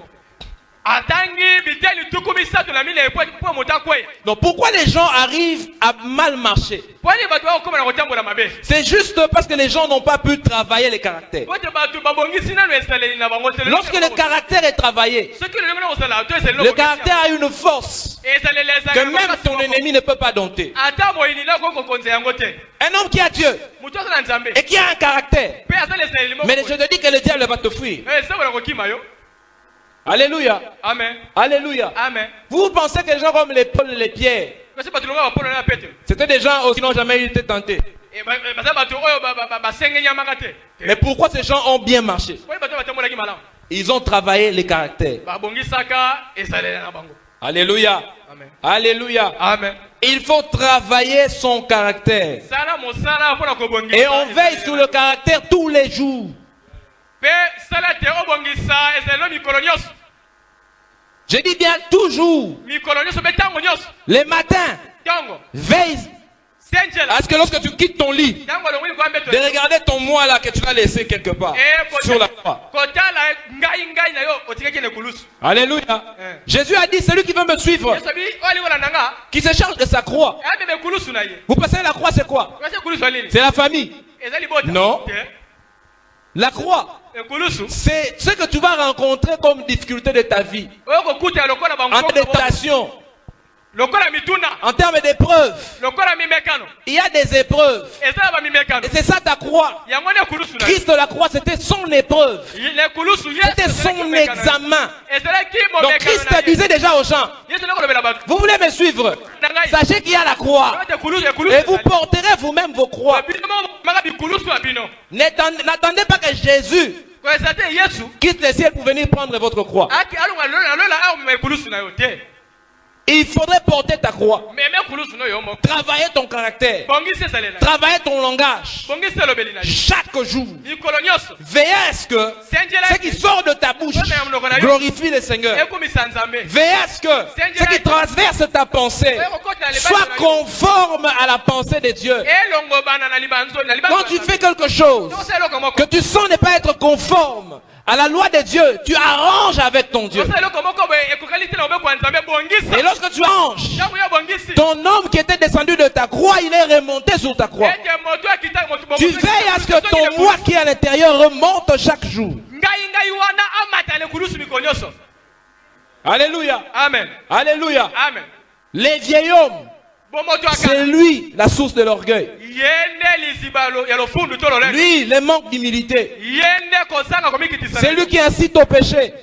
Donc pourquoi les gens arrivent à mal marcher? C'est juste parce que les gens n'ont pas pu travailler les caractères. Lorsque le caractère est travaillé, le caractère a une force que même ton ennemi ne peut pas dompter. Un homme qui a Dieu et qui a un caractère, mais je te dis que le diable va te fuir. Alléluia. Amen. Alléluia. Amen. Vous pensez que les gens comme les Paul et les Pierre, c'était des gens qui n'ont jamais été tentés. Mais pourquoi ces gens ont bien marché? Ils ont travaillé les caractères. Alléluia. Amen. Alléluia. Amen. Il faut travailler son caractère. Et on veille sur le caractère tous les jours. Je dis bien toujours. Les matins, veille à ce que lorsque tu quittes ton lit, de regarder ton moi là que tu as laissé quelque part sur la croix. Alléluia. Jésus a dit, celui qui veut me suivre, qui se charge de sa croix. Vous passez la croix, c'est quoi? C'est la famille. Non. La croix, c'est ce que tu vas rencontrer comme difficulté de ta vie. En tentation, en termes d'épreuves, il y a des épreuves. Et c'est ça ta croix. Christ de la croix, c'était son épreuve. C'était son examen. Donc Christ disait déjà aux gens, vous voulez me suivre, sachez qu'il y a la croix. Et vous porterez vous-même vos croix. N'attendez pas que Jésus quitte le ciel pour venir prendre votre croix. Il faudrait porter ta croix. Travailler ton caractère. Travailler ton langage. Chaque jour. Veillez à ce que ce qui sort de ta bouche glorifie le Seigneur. Veillez à ce que ce qui transverse ta pensée soit conforme à la pensée de Dieu. Quand tu fais quelque chose que tu sens ne pas être conforme à la loi de Dieu, tu arranges avec ton Dieu. Et lorsque tu arranges, ton homme qui était descendu de ta croix, il est remonté sur ta croix. Tu veilles à ce que ton moi qui est à l'intérieur remonte chaque jour. Alléluia. Amen. Alléluia. Amen. Les vieils hommes, c'est lui la source de l'orgueil. Lui, le manque d'humilité. C'est lui qui incite au péché.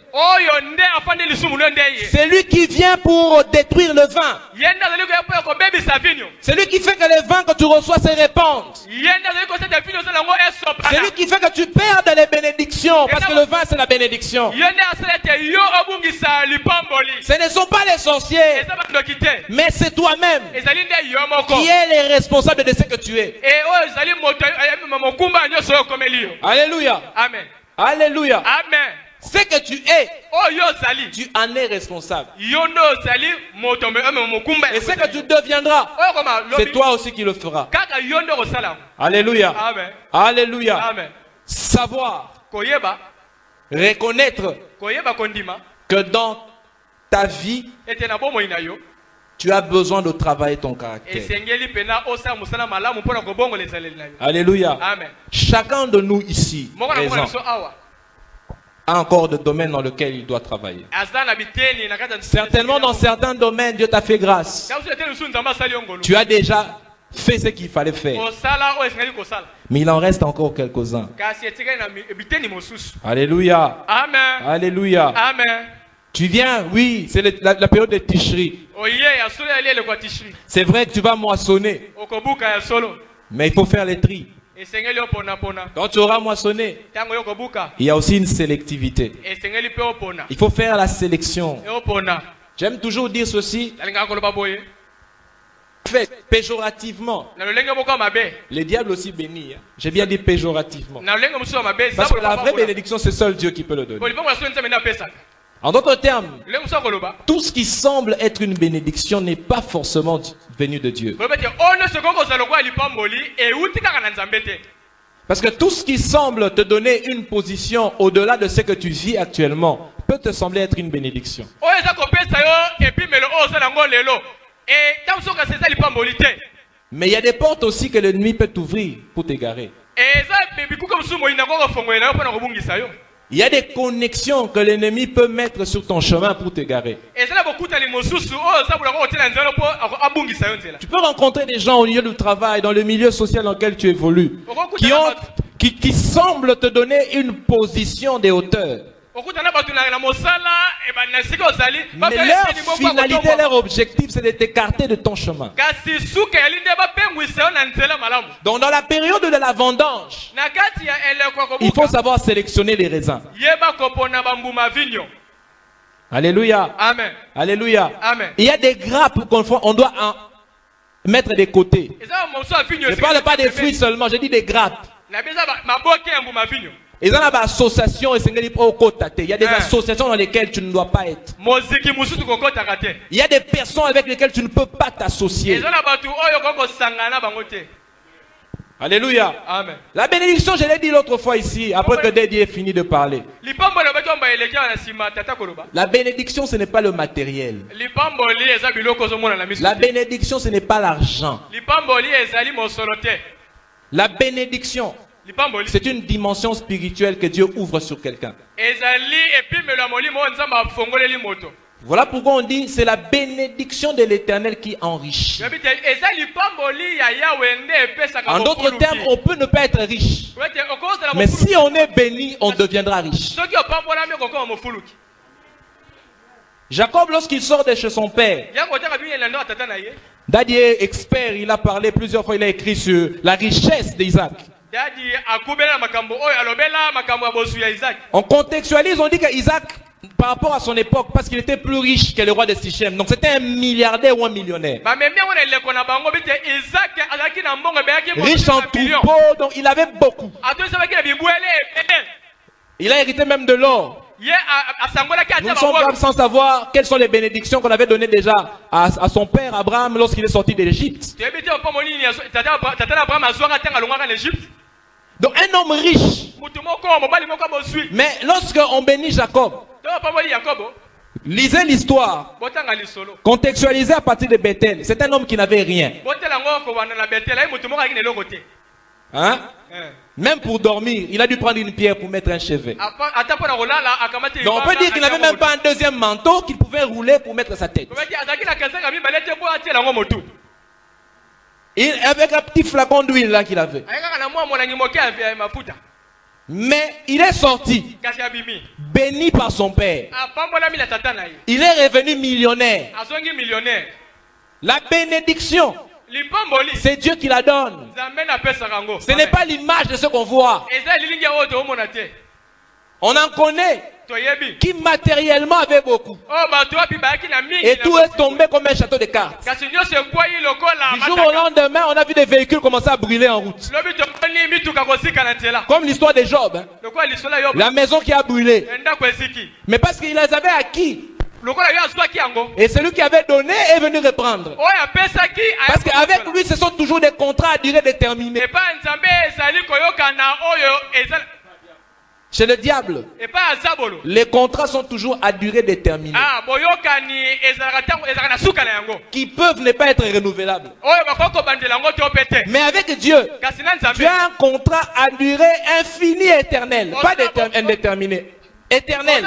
C'est lui qui vient pour détruire le vin. C'est lui qui fait que le vin que tu reçois se répande. C'est lui qui fait que tu perdes les bénédictions. Parce que le vin, c'est la bénédiction. Ce ne sont pas les sorciers, mais c'est toi-même qui est le responsable de ce que tu es. Alléluia. Amen. Alléluia. Amen. Ce que tu es, tu en es responsable. Et ce que tu deviendras, c'est toi aussi qui le feras. Alléluia. Amen. Alléluia. Amen. Savoir, reconnaître que dans ta vie, tu as besoin de travailler ton caractère. Alléluia. Amen. Chacun de nous ici présent a encore de domaines dans lesquels il doit travailler. Certainement dans certains domaines, Dieu t'a fait grâce. Tu as déjà fait ce qu'il fallait faire. Mais il en reste encore quelques-uns. Alléluia. Amen. Alléluia. Amen. Tu viens, oui, c'est la période de Tishri. C'est vrai que tu vas moissonner. Mais il faut faire les tris. Quand tu auras moissonné, il y a aussi une sélectivité. Il faut faire la sélection. J'aime toujours dire ceci. Fait péjorativement. Le diable aussi bénit. J'ai bien dit péjorativement. Parce que la vraie bénédiction, c'est seul Dieu qui peut le donner. En d'autres termes, tout ce qui semble être une bénédiction n'est pas forcément venu de Dieu. Parce que tout ce qui semble te donner une position au-delà de ce que tu vis actuellement peut te sembler être une bénédiction. Mais il y a des portes aussi que l'ennemi peut t'ouvrir pour t'égarer. Il y a des connexions que l'ennemi peut mettre sur ton chemin pour t'égarer. Tu peux rencontrer des gens au lieu du travail, dans le milieu social dans lequel tu évolues, qui semblent te donner une position de hauteur. Mais leur finalité, leur objectif, c'est de t'écarter de ton chemin. Donc dans la période de la vendange, il faut savoir sélectionner les raisins. Alléluia. Amen. Alléluia. Amen. Il y a des grappes qu'on doit mettre de côté. Je ne parle pas des fruits seulement, je dis des grappes. Il y a des associations dans lesquelles tu ne dois pas être. Il y a des personnes avec lesquelles tu ne peux pas t'associer. Alléluia. Amen. La bénédiction, je l'ai dit l'autre fois ici, après que Dédié ait fini de parler. La bénédiction, ce n'est pas le matériel. La bénédiction, ce n'est pas l'argent. La bénédiction, c'est une dimension spirituelle que Dieu ouvre sur quelqu'un. Voilà pourquoi on dit c'est la bénédiction de l'Éternel qui enrichit. En d'autres termes, on peut ne pas être riche. Mais si on est béni, on deviendra riche. Jacob, lorsqu'il sort de chez son père, Dadier, expert, il a parlé plusieurs fois, il a écrit sur la richesse d'Isaac. On contextualise, on dit que Isaac, par rapport à son époque, parce qu'il était plus riche que le roi de Sichem. Donc c'était un milliardaire ou un millionnaire. Riche en troupeaux, donc il avait beaucoup. Il a hérité même de l'or. Nous ne sommes pas sans savoir quelles sont les bénédictions qu'on avait données déjà à son père Abraham lorsqu'il est sorti de l'Égypte. Donc un homme riche. Mais lorsqu'on bénit Jacob, lisez l'histoire, contextualisez à partir de Bethel. C'est un homme qui n'avait rien. Hein? Même pour dormir, il a dû prendre une pierre pour mettre un chevet. Donc on peut dire qu'il n'avait même pas un deuxième manteau qu'il pouvait rouler pour mettre sa tête. Et avec un petit flacon d'huile là qu'il avait. Mais il est sorti, béni par son père. Il est revenu millionnaire. La bénédiction, c'est Dieu qui la donne. Ce n'est pas l'image de ce qu'on voit. On en connaît qui matériellement avait beaucoup. Et tout est tombé comme un château de cartes. Du jour au lendemain, on a vu des véhicules commencer à brûler en route. Comme l'histoire de Job. Hein. La maison qui a brûlé. Mais parce qu'il les avait acquis. Et celui qui avait donné est venu reprendre. Parce qu'avec lui, ce sont toujours des contrats à durée déterminée. Chez le diable, les contrats sont toujours à durée déterminée. Qui peuvent ne pas être renouvelables. Mais avec Dieu, tu as un contrat à durée infinie et éternelle. Pas indéterminée. Éternel.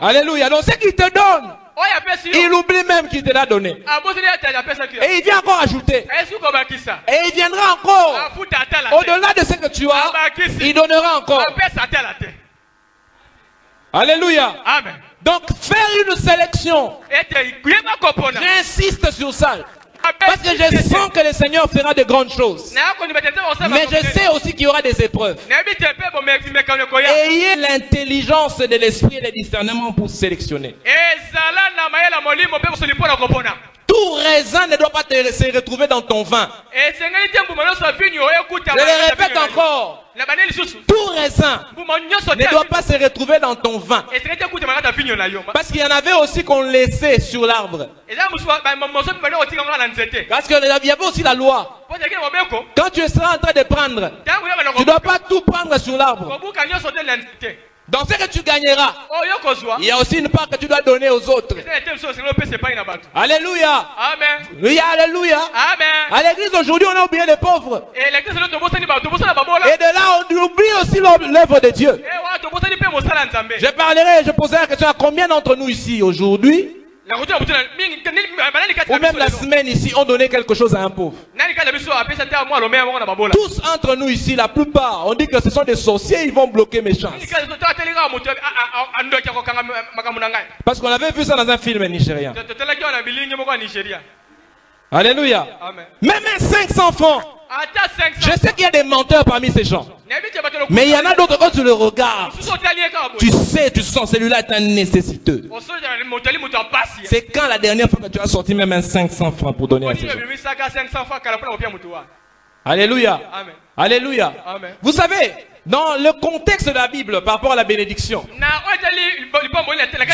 Alléluia. Donc ce qu'il te donne, il oublie même qu'il te l'a donné. Et il vient encore ajouter. Et il viendra encore. Au-delà de ce que tu as, il donnera encore. Alléluia. Amen. Donc faire une sélection. J'insiste sur ça. Parce que je sens que le Seigneur fera de grandes choses. Mais je sais aussi qu'il y aura des épreuves. Ayez l'intelligence de l'esprit et le discernement pour sélectionner. Tout raisin ne doit pas se retrouver dans ton vin. Je le répète encore. Tout raisin ne doit pas se retrouver dans ton vin. Parce qu'il y en avait aussi qu'on laissait sur l'arbre. Parce qu'il y avait aussi la loi. Quand tu seras en train de prendre, tu ne dois pas tout prendre sur l'arbre. Dans ce que tu gagneras, il y a aussi une part que tu dois donner aux autres. Alléluia. Amen. Oui, alléluia. Amen. À l'église aujourd'hui, on a oublié les pauvres. Et de là, on oublie aussi l'œuvre de Dieu. Je poserai la question à combien d'entre nous ici aujourd'hui Ou même la semaine ici, on donnait quelque chose à un pauvre. Tous entre nous ici, la plupart, on dit que ce sont des sorciers, ils vont bloquer mes chances. Parce qu'on avait vu ça dans un film nigérien. Alléluia. Amen. Même 500 francs. Je sais qu'il y a des menteurs parmi ces gens. Mais il y en a d'autres, quand tu le regardes, tu sais, tu sens, celui-là est un nécessiteux. C'est quand la dernière fois que tu as sorti même un 500 francs pour donner à ces gens? Alléluia. Amen. Alléluia. Amen. Vous savez, dans le contexte de la Bible par rapport à la bénédiction,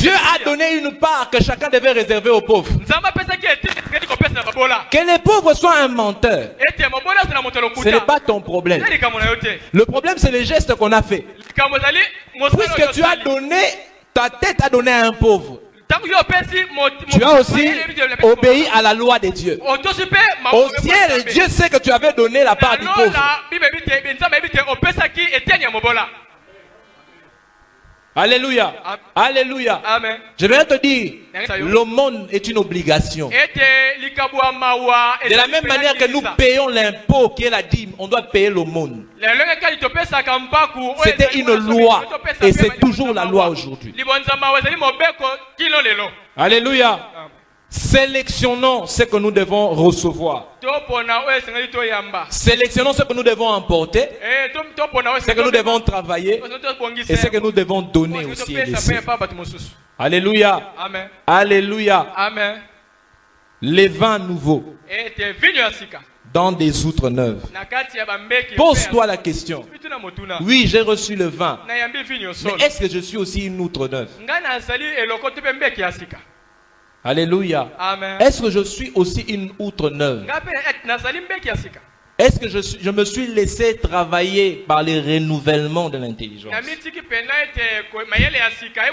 Dieu a donné une part que chacun devait réserver aux pauvres. Que les pauvres soient un menteur, ce n'est pas ton problème. Le problème, c'est les gestes qu'on a fait. Puisque tu as donné, ta tête a donné à un pauvre, tu as aussi obéi à la loi de Dieu. Au ciel, Dieu sait que tu avais donné la part du pauvre. Alléluia. Alléluia. Amen. Je vais te dire, l'aumône est une obligation. De la même manière que nous payons l'impôt qui est la dîme, on doit payer l'aumône. C'était une loi et c'est toujours la loi aujourd'hui. Alléluia. Sélectionnons ce que nous devons recevoir. Sélectionnons ce que nous devons emporter, ce que nous devons travailler et ce que nous devons donner aussi et laisser. Alléluia. Amen. Alléluia. Amen. Les vins nouveaux dans des outres neuves. Pose-toi la question. Oui, j'ai reçu le vin. Mais est-ce que je suis aussi une outre neuve? Alléluia. Est-ce que je suis aussi une outre neuve? Est-ce que je me suis laissé travailler par les renouvellements de l'intelligence?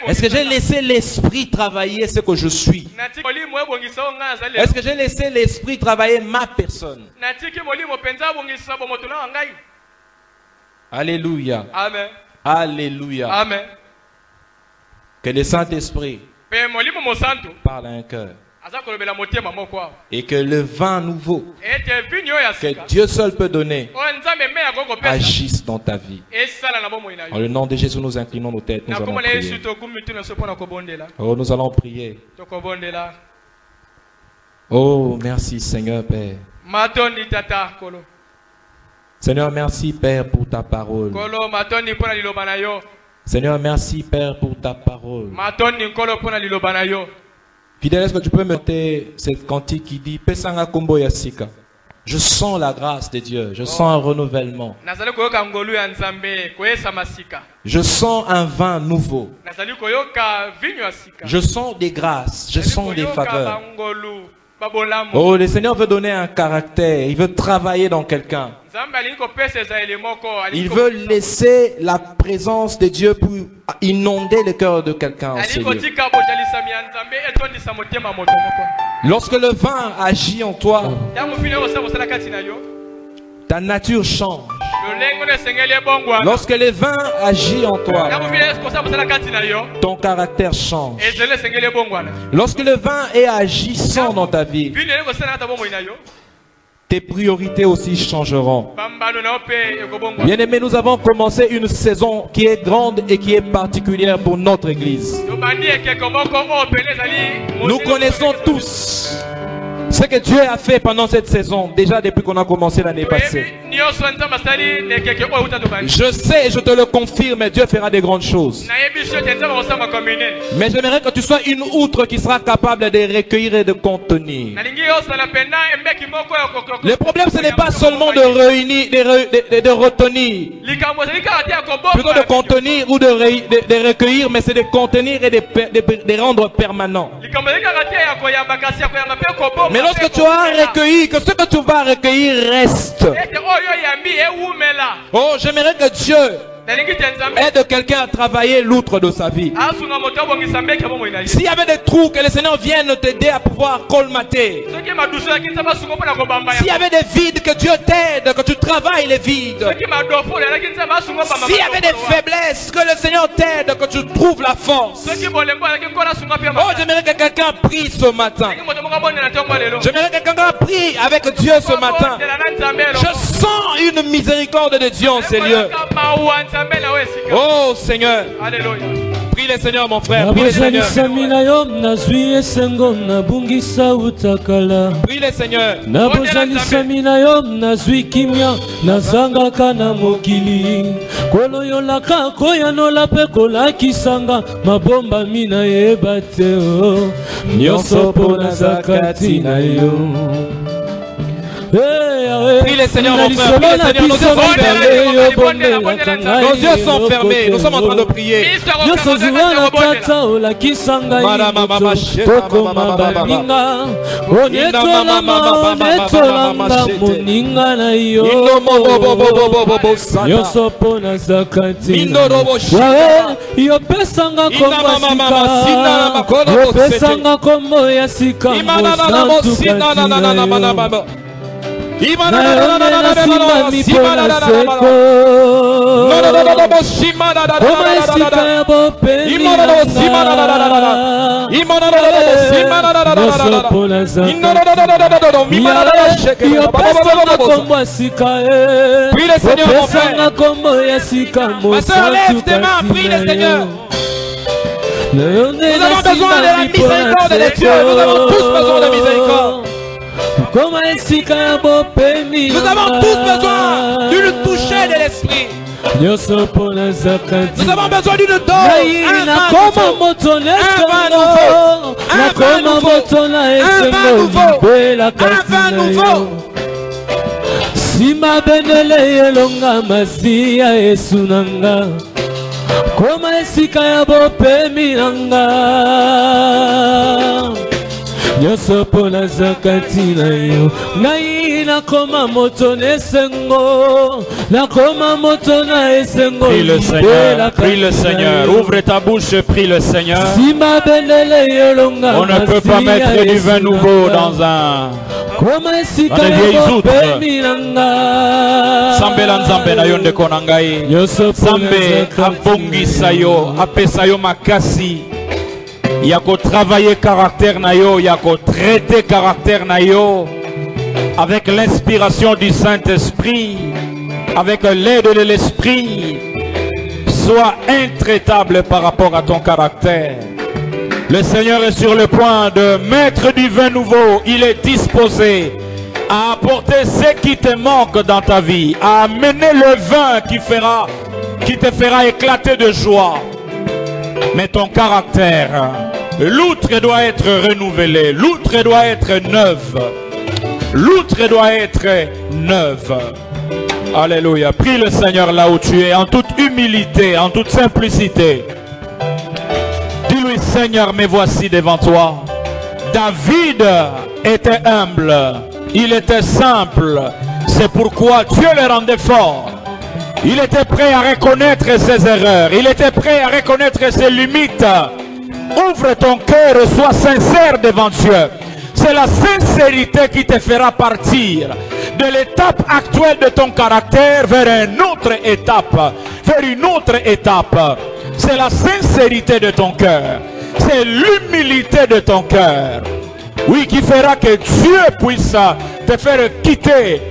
Est-ce que j'ai laissé l'esprit travailler ce que je suis? Est-ce que j'ai laissé l'esprit travailler ma personne? Alléluia. Amen. Alléluia. Amen. Que le Saint-Esprit parle à un cœur. Et que le vin nouveau que Dieu seul peut donner agisse dans ta vie. En le nom de Jésus, nous inclinons nos têtes. Nous allons prier. Oh, nous allons prier. Oh, merci Seigneur Père. Seigneur, merci Père pour ta parole. Seigneur, merci Père pour ta parole. Fidèle, est-ce que tu peux mettre cette cantique qui dit Pesanga Kombo Yasika? Je sens la grâce de Dieu, je sens un renouvellement. Je sens un vin nouveau. Je sens des grâces, je sens des faveurs. Oh, le Seigneur veut donner un caractère, il veut travailler dans quelqu'un. Il veut laisser la présence de Dieu pour inonder le cœur de quelqu'un. Lorsque le vin agit en toi, ta nature change. Lorsque le vin agit en toi, ton caractère change. Lorsque le vin est agissant dans ta vie, tes priorités aussi changeront. Bien-aimés, nous avons commencé une saison qui est grande et qui est particulière pour notre Église. Nous connaissons tous ce que Dieu a fait pendant cette saison, déjà depuis qu'on a commencé l'année passée. Je sais et je te le confirme, Dieu fera des grandes choses. Mais j'aimerais que tu sois une outre qui sera capable de recueillir et de contenir. Le problème, ce n'est pas seulement de réunir, de retenir, plutôt de contenir ou de recueillir, mais c'est de contenir et de rendre permanent. Mais lorsque tu as recueilli, que ce que tu vas recueillir reste. Oh, j'aimerais que Dieu Aide quelqu'un à travailler l'outre de sa vie. S'il y avait des trous, que le Seigneur vienne t'aider à pouvoir colmater. S'il y avait des vides, que Dieu t'aide, que tu travailles les vides. S'il y avait des faiblesses, que le Seigneur t'aide, que tu trouves la force. Oh, j'aimerais que quelqu'un prie ce matin. J'aimerais que quelqu'un prie avec Dieu ce matin. Je sens une miséricorde de Dieu en ces lieux. Oh Seigneur. Alléluia. Prie le Seigneur, mon frère. Prie le Seigneur. Prie le Seigneur. Prie le Seigneur, mon frère. Prie le Seigneur. Nos yeux sont fermés. Nous sommes en train de prier. Prie le Seigneur, mon frère. Ma soeur, lève tes mains, prie le Seigneur. Nous avons besoin de la miséricorde de Dieu. Nous avons tous besoin de miséricorde. Nous avons tous besoin d'une touchée de l'esprit. Nous avons besoin d'une dose. Un vin nouveau. Sima benele yelonga masia esunanga. Koma esika ya bopemi nanga. Nyoso pona zakati na yo. Ngai na koma moto nesengo. Na koma moto na esengo. Prie le Seigneur, prie le Seigneur. Ouvre ta bouche, prie le Seigneur. Sima benele yelonga. On ne peut pas mettre du vin nouveau dans un... dans des vieilles outres. Sambela nzambe na yo ndeko na ngai. Sambe abongisa yo, apesa yo makasi. Yako travailler caractère na yo, yako traiter caractère na yo avec l'inspiration du Saint-Esprit, avec l'aide de l'Esprit. Sois intraitable par rapport à ton caractère. Le Seigneur est sur le point de mettre du vin nouveau. Il est disposé à apporter ce qui te manque dans ta vie, à amener le vin qui te fera éclater de joie. Mais ton caractère, l'outre doit être renouvelé, l'outre doit être neuve. L'outre doit être neuve. Alléluia. Prie le Seigneur là où tu es, en toute humilité, en toute simplicité. Dis-lui, Seigneur, me voici devant toi. David était humble, il était simple. C'est pourquoi Dieu le rendait fort. Il était prêt à reconnaître ses erreurs, il était prêt à reconnaître ses limites. Ouvre ton cœur et sois sincère devant Dieu. C'est la sincérité qui te fera partir de l'étape actuelle de ton caractère vers une autre étape. C'est la sincérité de ton cœur. C'est l'humilité de ton cœur. Oui, qui fera que Dieu puisse te faire quitter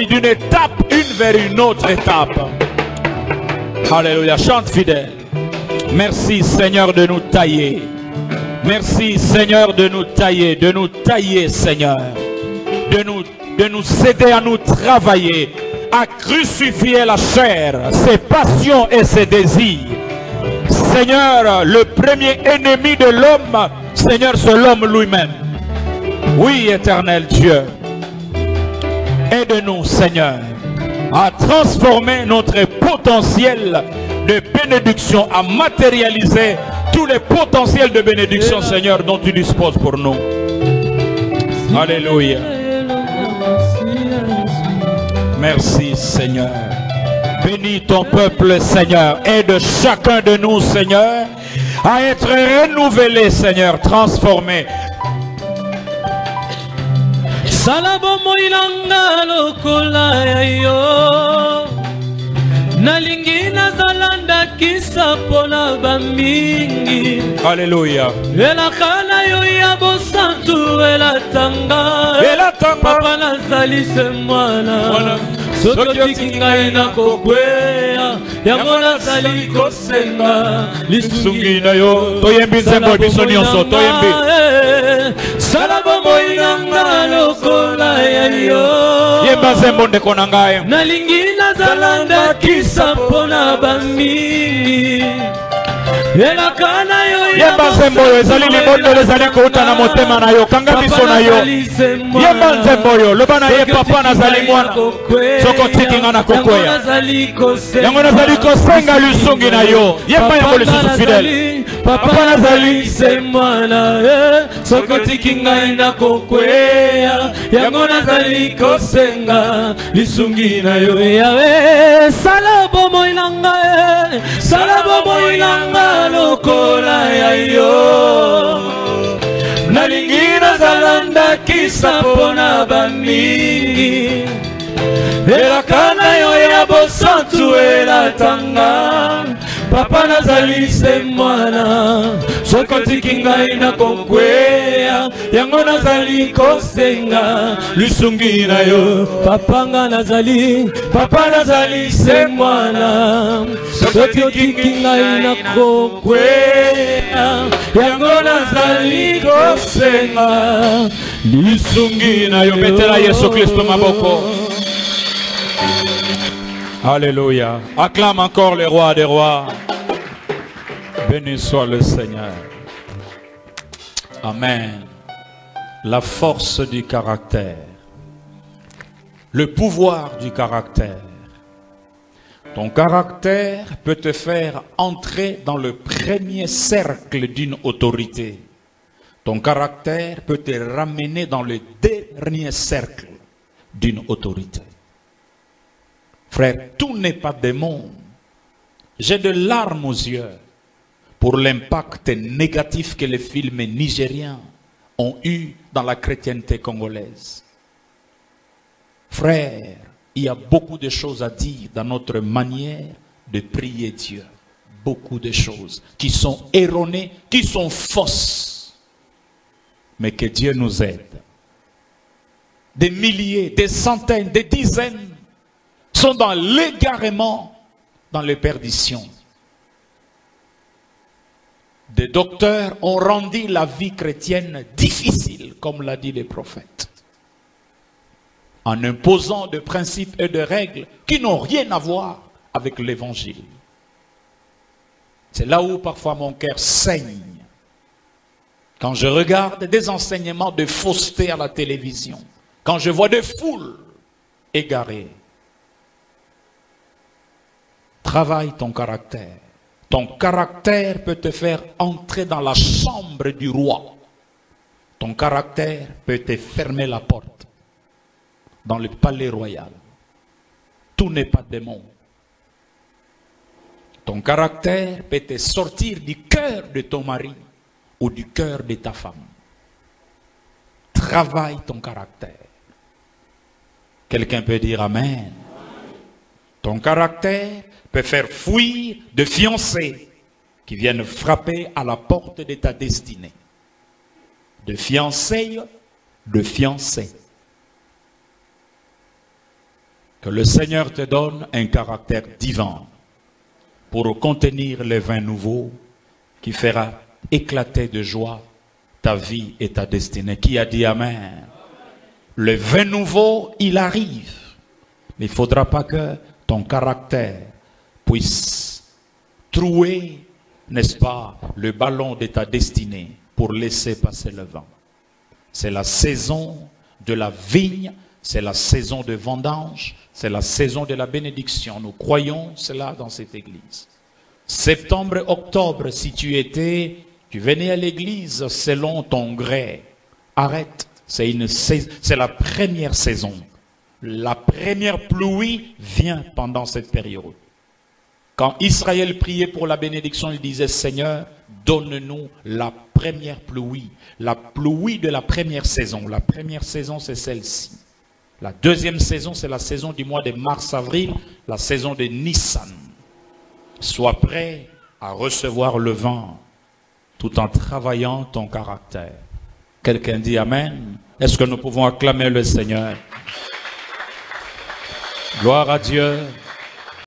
d'une étape vers une autre étape. Alléluia. Chante fidèle. Merci Seigneur de nous tailler. Merci Seigneur de nous tailler Seigneur. De nous aider à nous travailler, à crucifier la chair, ses passions et ses désirs. Seigneur, le premier ennemi de l'homme, Seigneur, c'est l'homme lui-même. Oui, éternel Dieu, aide-nous, Seigneur, à transformer notre potentiel de bénédiction, à matérialiser tous les potentiels de bénédiction, Seigneur, dont tu disposes pour nous. Alléluia. Merci, Seigneur. Bénis ton peuple, Seigneur. Aide chacun de nous, Seigneur, à être renouvelé, Seigneur, transformé. Salabomo ilanga lokola ya yo nalingi nazalanda kisa pona bamingi. Alléluia. Elakana yo ya bosantu elatanga papa nazali se mwana sokotiki ngai na kokweya yango nazali kosenga lisungi na yo. Toyembi nzembo biso nyonso toyembi. Salabomo ilanga lokola ya yo Yemba nzembo ndeko na ngai. nalingi nazalanda kisa pona bamingi. Elakana yo Yemba nzembo yo ezali libondo ezali kouta na motema na yo kanga biso na yo. Yemba nzembo yo loba na ye papa nazali mwana soko tiki nga na kokweya yango nazali kosenga lisungi na yo. Yemba yango lisusu fidèle. Papa nazali se mwana soko tiki ngai na kokweya yango nazali kosenga lisungi na yo. Yawe sala bomo ilanga sala bomo ilanga lokola ya yo nalingi nazalanda kisa pona bamingi. Elakana yo ya bosantu elatanga papa nazali se mwana sokotiki ngai na kokweya yango nazali kosenga lisungi na yo. Papa nazali se mwana sokotiki ngai na kokweya yango nazali kosenga lisungi na yo. Betela Yesu Kristo maboko. Alléluia. Acclame encore le roi des rois. Béni soit le Seigneur. Amen. La force du caractère. Le pouvoir du caractère. Ton caractère peut te faire entrer dans le premier cercle d'une autorité. Ton caractère peut te ramener dans le dernier cercle d'une autorité. Frère, tout n'est pas démon. J'ai de larmes aux yeux pour l'impact négatif que les films nigériens ont eu dans la chrétienté congolaise. Frère, il y a beaucoup de choses à dire dans notre manière de prier Dieu. Beaucoup de choses qui sont erronées, qui sont fausses. Mais que Dieu nous aide. Des milliers, des centaines, des dizaines sont dans l'égarement, dans les perditions. Des docteurs ont rendu la vie chrétienne difficile, comme l'a dit le prophète, en imposant des principes et des règles qui n'ont rien à voir avec l'évangile. C'est là où parfois mon cœur saigne, quand je regarde des enseignements de fausseté à la télévision, quand je vois des foules égarées. Travaille ton caractère. Ton caractère peut te faire entrer dans la chambre du roi. Ton caractère peut te fermer la porte dans le palais royal. Tout n'est pas démon. Ton caractère peut te sortir du cœur de ton mari ou du cœur de ta femme. Travaille ton caractère. Quelqu'un peut dire Amen. Ton caractère peut faire fuir de fiancés qui viennent frapper à la porte de ta destinée. De fiancés, de fiancés. Que le Seigneur te donne un caractère divin pour contenir les vins nouveaux qui fera éclater de joie ta vie et ta destinée. Qui a dit Amen? Le vin nouveau, il arrive. Mais il ne faudra pas que ton caractère puisse trouer, n'est-ce pas, le ballon de ta destinée pour laisser passer le vent. C'est la saison de la vigne, c'est la saison de vendange, c'est la saison de la bénédiction. Nous croyons cela dans cette église. Septembre, octobre, si tu venais à l'église selon ton gré, arrête. C'est la première saison La première pluie vient pendant cette période. Quand Israël priait pour la bénédiction, il disait, Seigneur, donne-nous la première pluie de la première saison. La première saison, c'est celle-ci. La deuxième saison, c'est la saison du mois de mars-avril, la saison de Nissan. Sois prêt à recevoir le vent tout en travaillant ton caractère. Quelqu'un dit Amen. Est-ce que nous pouvons acclamer le Seigneur? Gloire à Dieu.